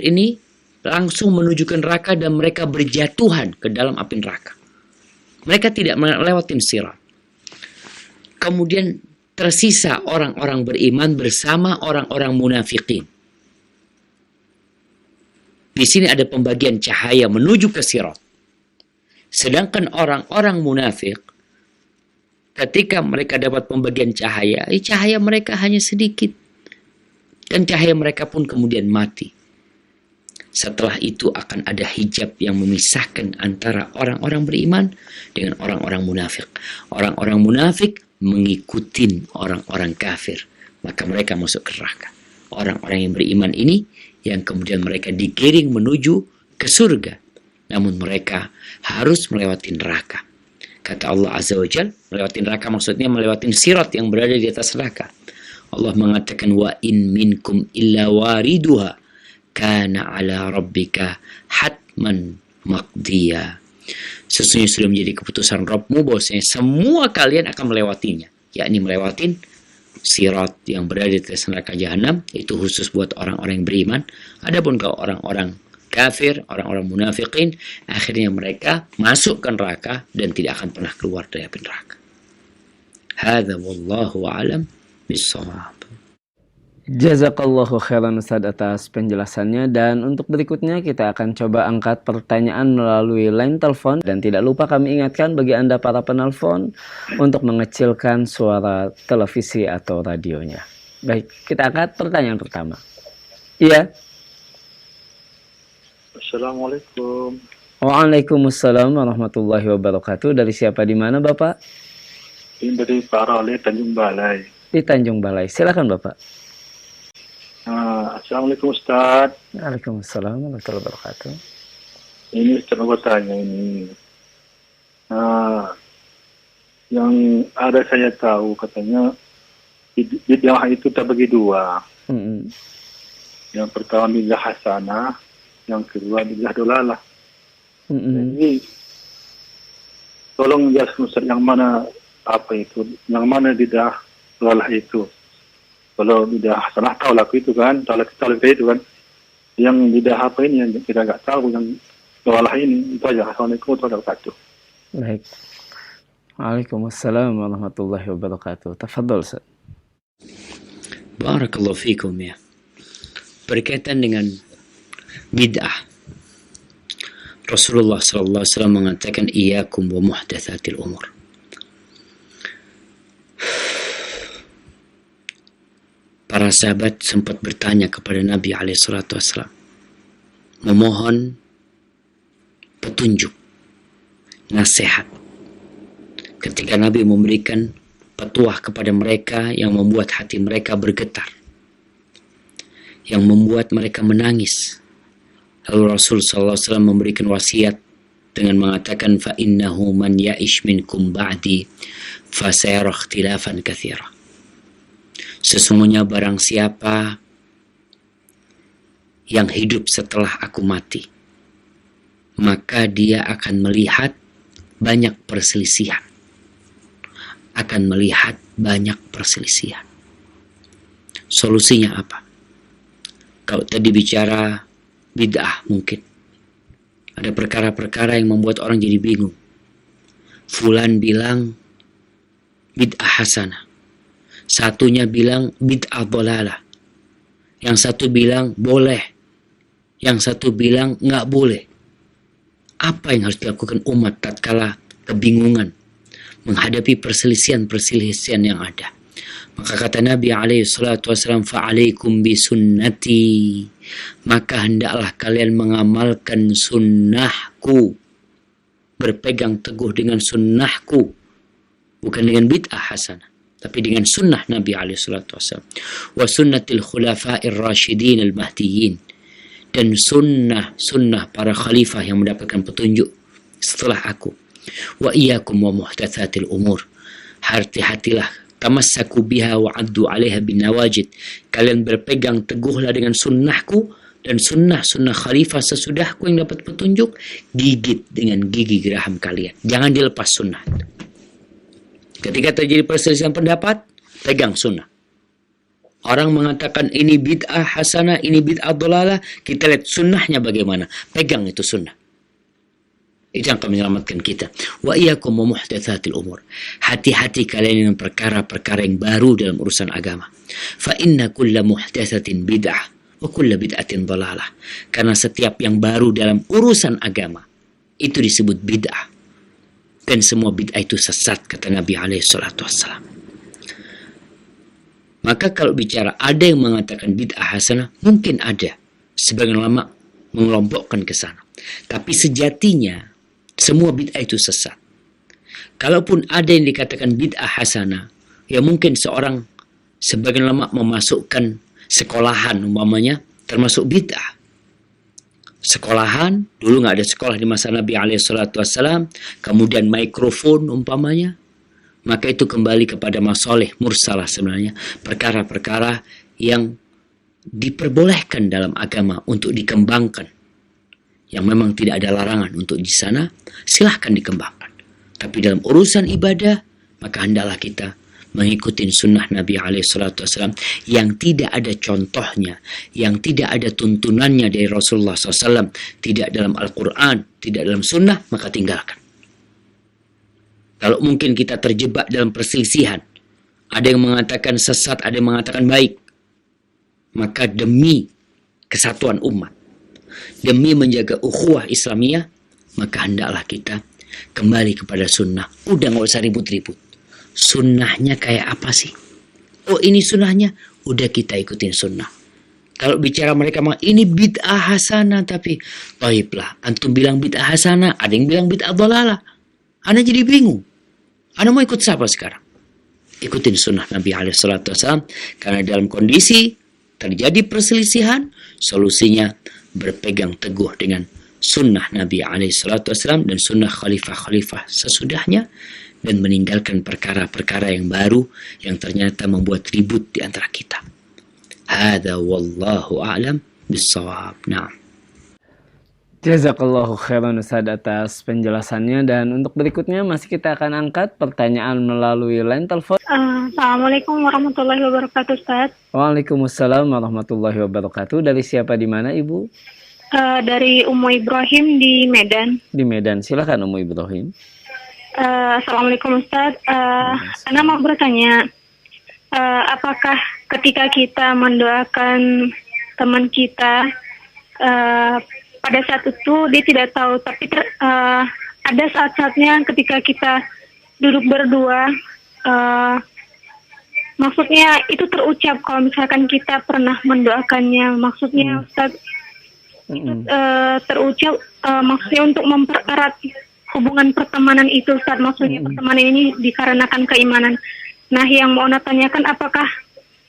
ini langsung menuju ke neraka dan mereka berjatuhan ke dalam api neraka. Mereka tidak melewati sirat. Kemudian tersisa orang-orang beriman bersama orang-orang munafikin. Di sini ada pembagian cahaya menuju ke sirat. Sedangkan orang-orang munafik, ketika mereka dapat pembagian cahaya, cahaya mereka hanya sedikit. Dan cahaya mereka pun kemudian mati. Setelah itu akan ada hijab yang memisahkan antara orang-orang beriman dengan orang-orang munafik. Orang-orang munafik mengikuti orang-orang kafir, maka mereka masuk ke neraka. Orang-orang yang beriman ini yang kemudian mereka digiring menuju ke surga, namun mereka harus melewati neraka. Kata Allah Azza wa Jalla, melewati neraka maksudnya melewati sirat yang berada di atas neraka. Allah mengatakan, wa in minkum illa wariduha kana ala rabbika hatman maqdiya. Sesungguhnya sudah menjadi keputusan Rabbmu bahwasanya semua kalian akan melewatinya, yakni melewati sirat yang berada di atas neraka jahanam. Itu khusus buat orang-orang yang beriman. Adapun kalau orang-orang kafir, orang-orang munafikin, akhirnya mereka masuk ke neraka dan tidak akan pernah keluar dari api neraka. Hadza wallahu a'lam bissawab. Jazakallahu khairan Ustaz atas penjelasannya, dan untuk berikutnya kita akan coba angkat pertanyaan melalui line telepon, dan tidak lupa kami ingatkan bagi Anda para penelpon untuk mengecilkan suara televisi atau radionya. Baik, kita angkat pertanyaan pertama. Iya. Assalamualaikum. Waalaikumsalam warahmatullahi wabarakatuh. Dari siapa, di mana Bapak? Ini dari Parale, Tanjung Balai. Di Tanjung Balai. Silakan Bapak. Assalamualaikum Ustaz. Waalaikumsalam warahmatullahi wabarakatuh. Ini Ustaz mau tanya ini. Yang ada saya tahu katanya bid'ah itu terbagi dua. Yang pertama bid'ah hasanah, yang kedua bid'ah dolalah. Jadi tolong jelaskan Ustaz yang mana apa itu, yang mana bid'ah dolalah itu. Kalau bid'ah hasanah tahu laku itu kan, tahu itu kan. Yang bid'ah apa ini yang kita nggak tahu, yang dolalah ini itu aja. Assalamualaikum warahmatullahi wabarakatuh. Baik. Waalaikumsalam warahmatullahi wabarakatuh. Tafadhol Ustaz. Barakallahu fikum ya. Berkaitan dengan bid'ah, Rasulullah SAW mengatakan iyyakum wa muhdatsatil umur. Para sahabat sempat bertanya kepada Nabi SAW, memohon petunjuk, nasihat. Ketika Nabi memberikan petuah kepada mereka yang membuat hati mereka bergetar, yang membuat mereka menangis. Lalu Rasul SAW memberikan wasiat dengan mengatakan fa innahu man ya'ish minkum ba'di fa sayara ikhtilafan katsira. Sesungguhnya barang siapa yang hidup setelah aku mati, maka dia akan melihat banyak perselisihan. Akan melihat banyak perselisihan. Solusinya apa? Kalau tadi bicara bid'ah, mungkin ada perkara-perkara yang membuat orang jadi bingung. Fulan bilang bid'ah hasanah, satunya bilang bid'ah dolalah, yang satu bilang boleh, yang satu bilang nggak boleh. Apa yang harus dilakukan umat tatkala kebingungan menghadapi perselisihan-perselisihan yang ada? Maka kata Nabi SAW, fa'alaikum bisunnati, maka hendaklah kalian mengamalkan sunnahku, berpegang teguh dengan sunnahku, bukan dengan bid'ah hasanah, tapi dengan sunnah Nabi SAW. Wa sunnatil khulafa'ir rasyidin al-mahdiyyin, dan sunnah para khalifah yang mendapatkan petunjuk setelah aku. Wa iyyakum wa muhdatsatil umur, hati-hatilah, tamassaku biha wa addu 'alaiha bin nawajid, kalian berpegang teguhlah dengan sunnahku dan sunnah khalifah sesudahku yang dapat petunjuk, gigit dengan gigi geraham kalian, jangan dilepas sunnah. Ketika terjadi perselisihan pendapat, pegang sunnah. Orang mengatakan ini bid'ah hasanah, ini bid'ah dolalah, kita lihat sunnahnya bagaimana, pegang itu sunnah. Itu yang akan menyelamatkan kita. Wa iyyakum wa muhdatsatil umur, hati-hati kalian dengan perkara-perkara yang baru dalam urusan agama. Fa inna kulla muhdatsatin bid'ah wa kulla bid'atin dhalalah, karena setiap yang baru dalam urusan agama itu disebut bid'ah, dan semua bid'ah itu sesat, kata Nabi SAW. Maka kalau bicara ada yang mengatakan bid'ah hasanah, mungkin ada sebagian ulama mengelompokkan ke sana, tapi sejatinya semua bid'ah itu sesat. Kalaupun ada yang dikatakan bid'ah hasanah, ya mungkin sebagian ulama memasukkan sekolahan umpamanya termasuk bid'ah. Sekolahan, dulu nggak ada sekolah di masa Nabi SAW, kemudian mikrofon umpamanya, maka itu kembali kepada masalih mursalah sebenarnya, perkara-perkara yang diperbolehkan dalam agama untuk dikembangkan, yang memang tidak ada larangan untuk di sana, silahkan dikembangkan. Tapi dalam urusan ibadah, maka hendaklah kita mengikuti sunnah Nabi SAW yang tidak ada contohnya, yang tidak ada tuntunannya dari Rasulullah SAW, tidak dalam Al-Quran, tidak dalam sunnah, maka tinggalkan. Kalau mungkin kita terjebak dalam perselisihan, ada yang mengatakan sesat, ada yang mengatakan baik, maka demi kesatuan umat, demi menjaga ukhuwah Islamiyah, maka hendaklah kita kembali kepada sunnah. Udah nggak usah ribut-ribut. Sunnahnya kayak apa sih? Oh ini sunnahnya, udah kita ikutin sunnah. Kalau bicara mereka ini bid'ah hasanah, tapi taiblah, antum bilang bid'ah hasanah, ada yang bilang bid'ah dhalalah. Ana jadi bingung. Ana mau ikut siapa sekarang? Ikutin sunnah Nabi SAW, karena dalam kondisi terjadi perselisihan, solusinya berpegang teguh dengan sunnah Nabi SAW dan sunnah khalifah-khalifah sesudahnya, dan meninggalkan perkara-perkara yang baru yang ternyata membuat ribut di antara kita. Hada wallahu a'lam bissawab. Nah. Jazakallahu khairan Ustaz atas penjelasannya, dan untuk berikutnya masih kita akan angkat pertanyaan melalui line telepon. Assalamualaikum warahmatullahi wabarakatuh, Ustaz. Waalaikumsalam warahmatullahi wabarakatuh. Dari siapa, di mana Ibu? Dari Ummu Ibrahim di Medan. Di Medan. Silakan Ummu Ibrahim. Assalamualaikum Ustaz. Ana mau bertanya, apakah ketika kita mendoakan teman kita, pada saat itu dia tidak tahu, tapi ada saat-saatnya ketika kita duduk berdua, maksudnya itu terucap kalau misalkan kita pernah mendoakannya, maksudnya Ustaz, itu terucap maksudnya untuk mempererat hubungan pertemanan itu, Ustaz. Maksudnya pertemanan ini dikarenakan keimanan. Nah, yang mau Ana tanyakan, apakah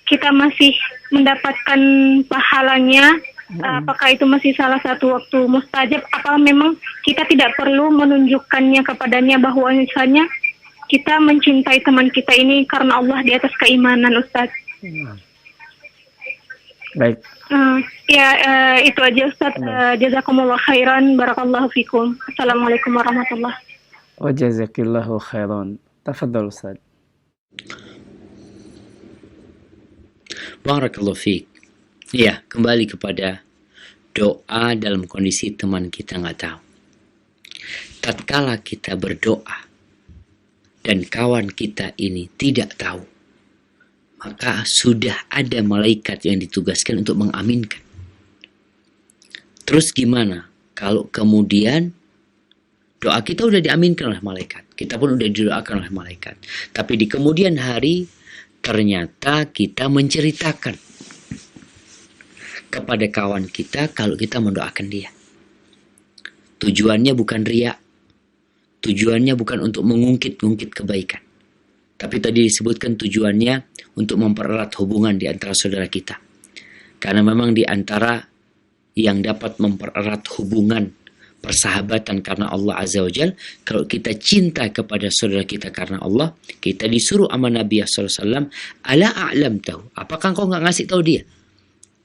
kita masih mendapatkan pahalanya? Apakah itu masih salah satu waktu mustajab? Apa memang kita tidak perlu menunjukkannya kepadanya bahwa misalnya kita mencintai teman kita ini karena Allah di atas keimanan, Ustaz? Baik. Itu aja, Ustaz. Jazakumullah khairan, barakallahu fikum. Assalamualaikum warahmatullahi wabarakatuh. Wa jazakillahu khairan. Tafadhal Ustaz. Barakallahu fiik. Ya, kembali kepada doa dalam kondisi teman kita nggak tahu. Tatkala kita berdoa dan kawan kita ini tidak tahu, maka sudah ada malaikat yang ditugaskan untuk mengaminkan. Terus gimana kalau kemudian doa kita udah diaminkan oleh malaikat, kita pun udah didoakan oleh malaikat, tapi di kemudian hari ternyata kita menceritakan kepada kawan kita kalau kita mendoakan dia. Tujuannya bukan riya, tujuannya bukan untuk mengungkit-ungkit kebaikan, tapi tadi disebutkan tujuannya untuk mempererat hubungan di antara saudara kita. Karena memang di antara yang dapat mempererat hubungan persahabatan karena Allah Azza wa Jal, kalau kita cinta kepada saudara kita karena Allah, kita disuruh sama Nabi SAW, ala a'lam tahu, apakah kau nggak ngasih tahu dia?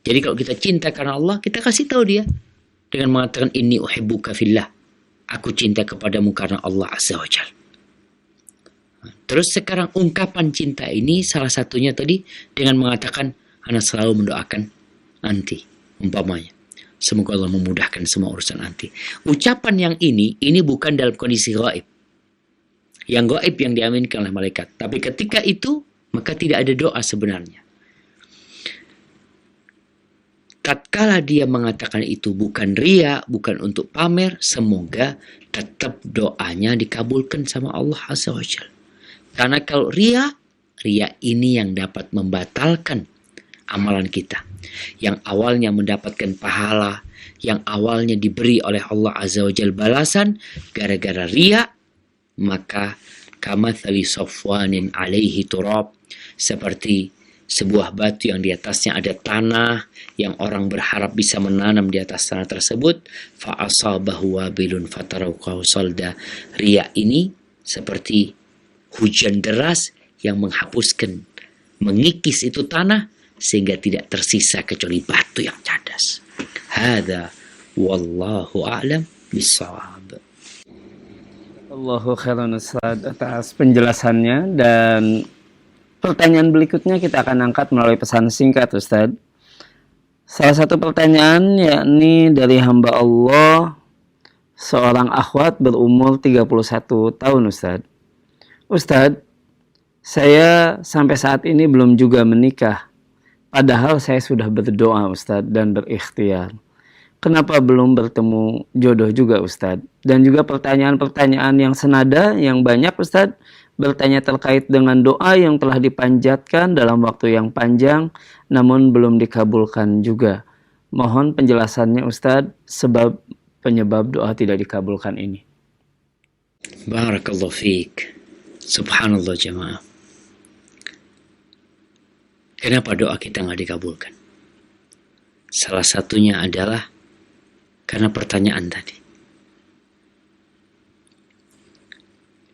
Jadi kalau kita cinta karena Allah, kita kasih tahu dia dengan mengatakan inni uhibbuka fillah, aku cinta kepadamu karena Allah Azza wa Jal. Terus sekarang ungkapan cinta ini salah satunya tadi dengan mengatakan ana selalu mendoakan anti, umpamanya. Semoga Allah memudahkan semua urusan anti. Ucapan yang ini bukan dalam kondisi gaib. Yang gaib yang diaminkan oleh malaikat. Tapi ketika itu, maka tidak ada doa sebenarnya. Tatkala dia mengatakan itu bukan riya, bukan untuk pamer, semoga tetap doanya dikabulkan sama Allah Azza wa Jalla. Karena kalau riya ini yang dapat membatalkan amalan kita. Yang awalnya mendapatkan pahala, yang awalnya diberi oleh Allah Azza wa Jalla balasan, gara-gara riya, maka kamathali safwanin alaihi turab, seperti sebuah batu yang di atasnya ada tanah, yang orang berharap bisa menanam di atas tanah tersebut, fa'asabahu wabilun fatarauqahu salda. Riya ini seperti hujan deras yang menghapuskan, mengikis itu tanah, sehingga tidak tersisa kecuali batu yang cadas. Hada wallahu a'lam bissawab. Allahu khairan Ustaz atas penjelasannya, dan pertanyaan berikutnya kita akan angkat melalui pesan singkat Ustaz. Salah satu pertanyaan yakni dari hamba Allah, seorang akhwat berumur 31 tahun Ustaz. Ustaz, saya sampai saat ini belum juga menikah. Padahal saya sudah berdoa Ustadz dan berikhtiar. Kenapa belum bertemu jodoh juga Ustadz? Dan juga pertanyaan-pertanyaan yang senada, yang banyak Ustadz, bertanya terkait dengan doa yang telah dipanjatkan dalam waktu yang panjang namun belum dikabulkan juga. Mohon penjelasannya Ustadz, penyebab doa tidak dikabulkan ini. Barakallahu fiik. Subhanallah jemaah. Kenapa doa kita nggak dikabulkan? Salah satunya adalah karena pertanyaan tadi.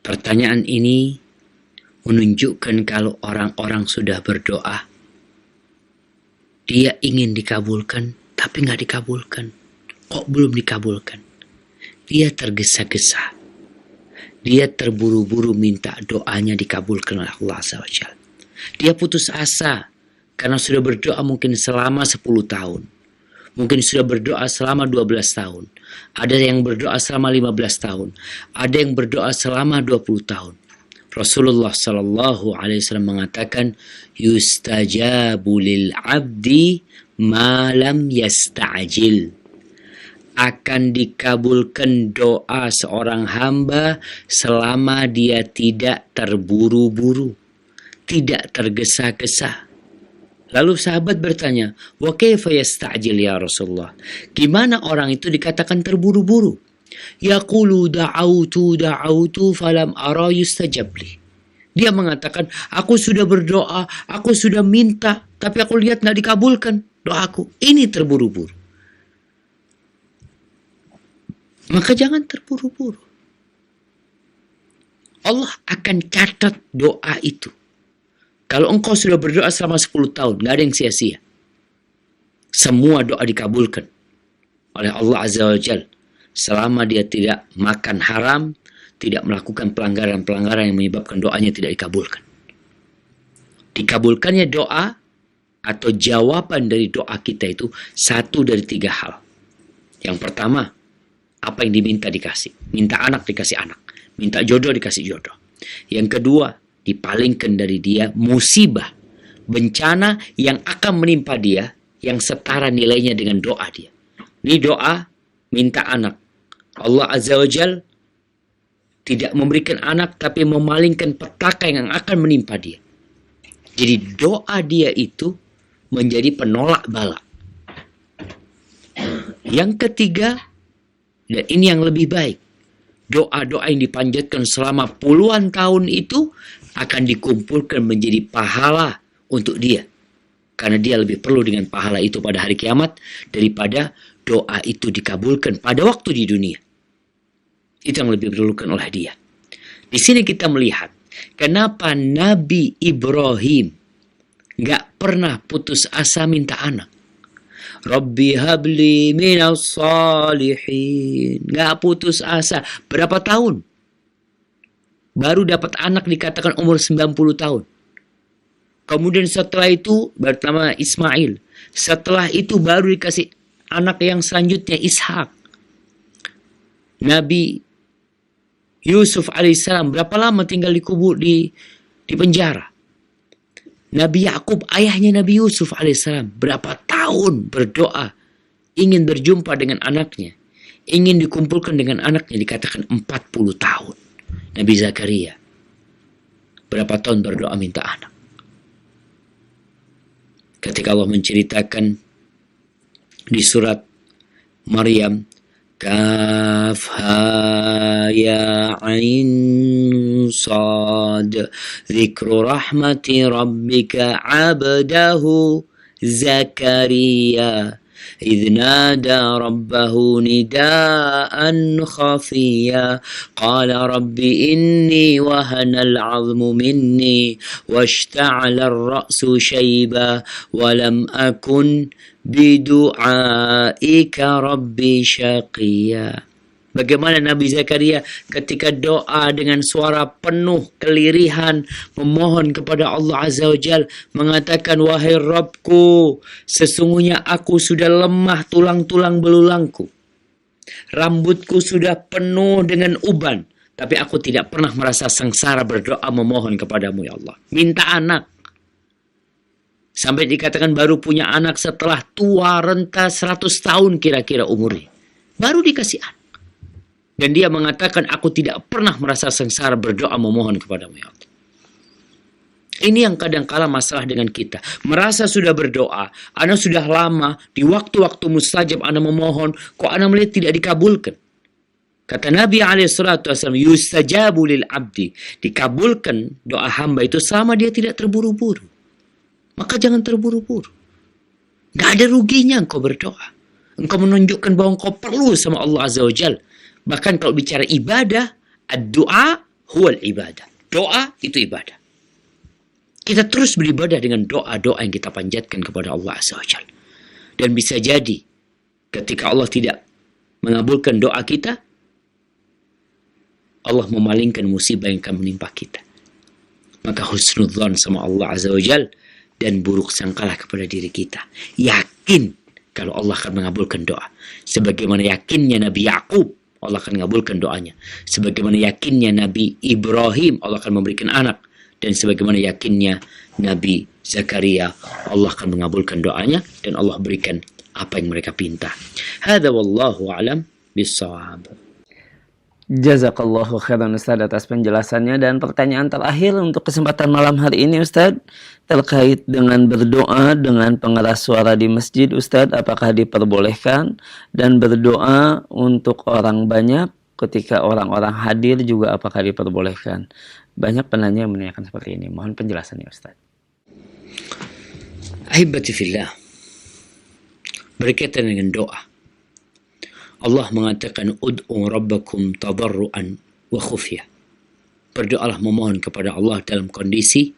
Pertanyaan ini menunjukkan kalau orang-orang sudah berdoa, dia ingin dikabulkan, tapi nggak dikabulkan. Kok belum dikabulkan? Dia tergesa-gesa. Dia terburu-buru minta doanya dikabulkan oleh Allah Azza wa Jalla. Dia putus asa karena sudah berdoa mungkin selama 10 tahun. Mungkin sudah berdoa selama 12 tahun. Ada yang berdoa selama 15 tahun. Ada yang berdoa selama 20 tahun. Rasulullah sallallahu alaihi wasallam mengatakan, yustajabu lil abdi ma lam yasta'jil. Akan dikabulkan doa seorang hamba selama dia tidak terburu-buru, tidak tergesa-gesa. Lalu sahabat bertanya, wa kaifa yasta'jil ya Rasulullah? Gimana orang itu dikatakan terburu-buru? Yaqulu da'autu falam ara yustajab li. Dia mengatakan, aku sudah berdoa, aku sudah minta, tapi aku lihat tidak dikabulkan doaku. Ini terburu-buru. Maka jangan terburu-buru. Allah akan catat doa itu. Kalau engkau sudah berdoa selama 10 tahun, nggak ada yang sia-sia. Semua doa dikabulkan oleh Allah Azza wa Jalla. Selama dia tidak makan haram, tidak melakukan pelanggaran-pelanggaran yang menyebabkan doanya tidak dikabulkan. Dikabulkannya doa atau jawaban dari doa kita itu satu dari 3 hal. Yang pertama, apa yang diminta dikasih. Minta anak dikasih anak. Minta jodoh dikasih jodoh. Yang kedua, dipalingkan dari dia musibah, bencana yang akan menimpa dia yang setara nilainya dengan doa dia. Ini doa minta anak. Allah Azza wa Jal tidak memberikan anak tapi memalingkan petaka yang akan menimpa dia. Jadi doa dia itu menjadi penolak bala. Yang ketiga, dan ini yang lebih baik, doa-doa yang dipanjatkan selama puluhan tahun itu akan dikumpulkan menjadi pahala untuk dia. Karena dia lebih perlu dengan pahala itu pada hari kiamat daripada doa itu dikabulkan pada waktu di dunia. Itu yang lebih diperlukan oleh dia. Di sini kita melihat kenapa Nabi Ibrahim gak pernah putus asa minta anak. Rabbi habli minas salihin. Gak putus asa. Berapa tahun? Baru dapat anak dikatakan umur 90 tahun. Kemudian setelah itu bernama Ismail. Setelah itu baru dikasih anak yang selanjutnya Ishak. Nabi Yusuf alaihissalam berapa lama tinggal dikubur di penjara. Nabi Yakub ayahnya Nabi Yusuf alaihissalam berapa tahun berdoa ingin berjumpa dengan anaknya, ingin dikumpulkan dengan anaknya, dikatakan 40 tahun. Nabi Zakaria berapa tahun berdoa minta anak. Ketika Allah menceritakan di surat Maryam, Kaf ha ya ain sad, dzikru rahmati rabbika abdahu Zakaria إذ نادى ربه نداء خفيا قال رب إني وهن العظم مني واشتعل الرأس شيبا ولم أكن بدعائك ربي شقيا. Bagaimana Nabi Zakaria ketika doa dengan suara penuh kelirihan memohon kepada Allah Azza wa Jal, mengatakan, wahai Rabbku, sesungguhnya aku sudah lemah tulang-tulang belulangku. Rambutku sudah penuh dengan uban, tapi aku tidak pernah merasa sengsara berdoa memohon kepadamu ya Allah. Minta anak. Sampai dikatakan baru punya anak setelah tua renta 100 tahun kira-kira umurnya. Baru dikasih anak. Dan dia mengatakan, aku tidak pernah merasa sengsara berdoa memohon kepadamu ya Allah. Ini yang kadang-kala masalah dengan kita. Merasa sudah berdoa, ana sudah lama, di waktu-waktu mustajab ana memohon, kok ana melihat tidak dikabulkan. Kata Nabi SAW, yustajabu lil abdi. Dikabulkan doa hamba itu selama dia tidak terburu-buru. Maka jangan terburu-buru. Gak ada ruginya engkau berdoa. Engkau menunjukkan bahwa engkau perlu sama Allah Azza wa Jal. Bahkan kalau bicara ibadah, ad-du'a huwal ibadah. Doa itu ibadah. Kita terus beribadah dengan doa-doa yang kita panjatkan kepada Allah Azza wa Jalla. Dan bisa jadi ketika Allah tidak mengabulkan doa kita, Allah memalingkan musibah yang akan menimpa kita. Maka husnudzon sama Allah Azza wa Jalla dan buruk sangkalah kepada diri kita. Yakin kalau Allah akan mengabulkan doa. Sebagaimana yakinnya Nabi Yakub, Allah akan mengabulkan doanya. Sebagaimana yakinnya Nabi Ibrahim, Allah akan memberikan anak. Dan sebagaimana yakinnya Nabi Zakaria, Allah akan mengabulkan doanya dan Allah berikan apa yang mereka pinta. Hadza wallahu a'lam bissawab. Jazakallahu khairan Ustaz atas penjelasannya. Dan pertanyaan terakhir untuk kesempatan malam hari ini Ustaz, terkait dengan berdoa dengan pengeras suara di masjid Ustaz, apakah diperbolehkan? Dan berdoa untuk orang banyak ketika orang-orang hadir juga apakah diperbolehkan? Banyak penanya yang menanyakan seperti ini. Mohon penjelasannya Ustaz. Ahibati fillah, berkaitan dengan doa, Allah mengatakan ud'u rabbakum tadarruan wa khufyah. Berdoalah memohon kepada Allah dalam kondisi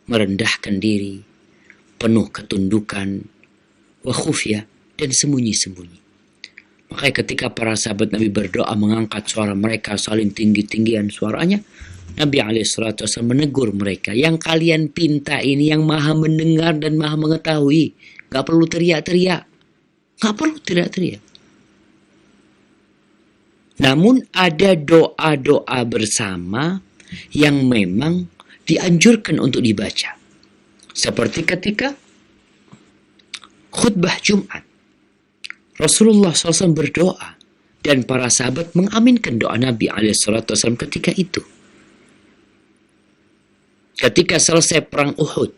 merendahkan diri, penuh ketundukan, wa khufyah, dan sembunyi-sembunyi. Makanya ketika para sahabat Nabi berdoa mengangkat suara mereka saling tinggi-tinggian suaranya, Nabi SAW menegur mereka, yang kalian pinta ini yang maha mendengar dan maha mengetahui. Gak perlu teriak-teriak. Gak perlu teriak-teriak. Namun ada doa-doa bersama yang memang dianjurkan untuk dibaca. Seperti ketika khutbah Jumat. Rasulullah SAW berdoa dan para sahabat mengaminkan doa Nabi SAW ketika itu. Ketika selesai perang Uhud,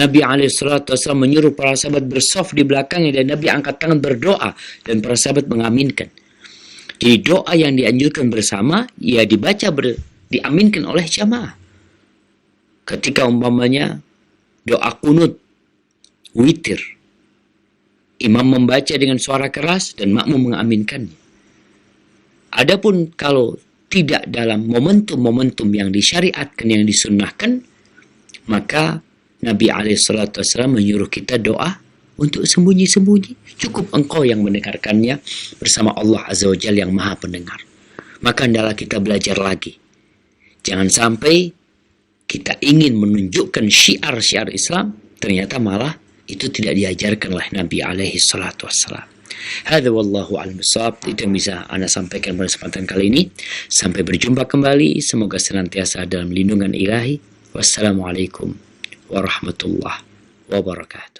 Nabi SAW menyuruh para sahabat bersaf di belakangnya dan Nabi angkat tangan berdoa dan para sahabat mengaminkan. Jadi doa yang dianjurkan bersama, ya dibaca diaminkan oleh jamaah. Ketika umpamanya doa kunut, witir, imam membaca dengan suara keras dan makmum mengaminkannya. Adapun kalau tidak dalam momentum-momentum yang disyariatkan, yang disunnahkan, maka Nabi SAW menyuruh kita doa untuk sembunyi-sembunyi. Cukup engkau yang mendengarkannya bersama Allah Azza wa Jalla yang maha pendengar. Maka hendaklah kita belajar lagi. Jangan sampai kita ingin menunjukkan syiar-syiar Islam, ternyata malah itu tidak diajarkan oleh Nabi alaihi salatu wassalam. Hadza wallahu a'lam bissawab. Itu yang bisa Anda sampaikan pada kesempatan kali ini. Sampai berjumpa kembali. Semoga senantiasa dalam lindungan ilahi. Wassalamualaikum warahmatullahi wabarakatuh.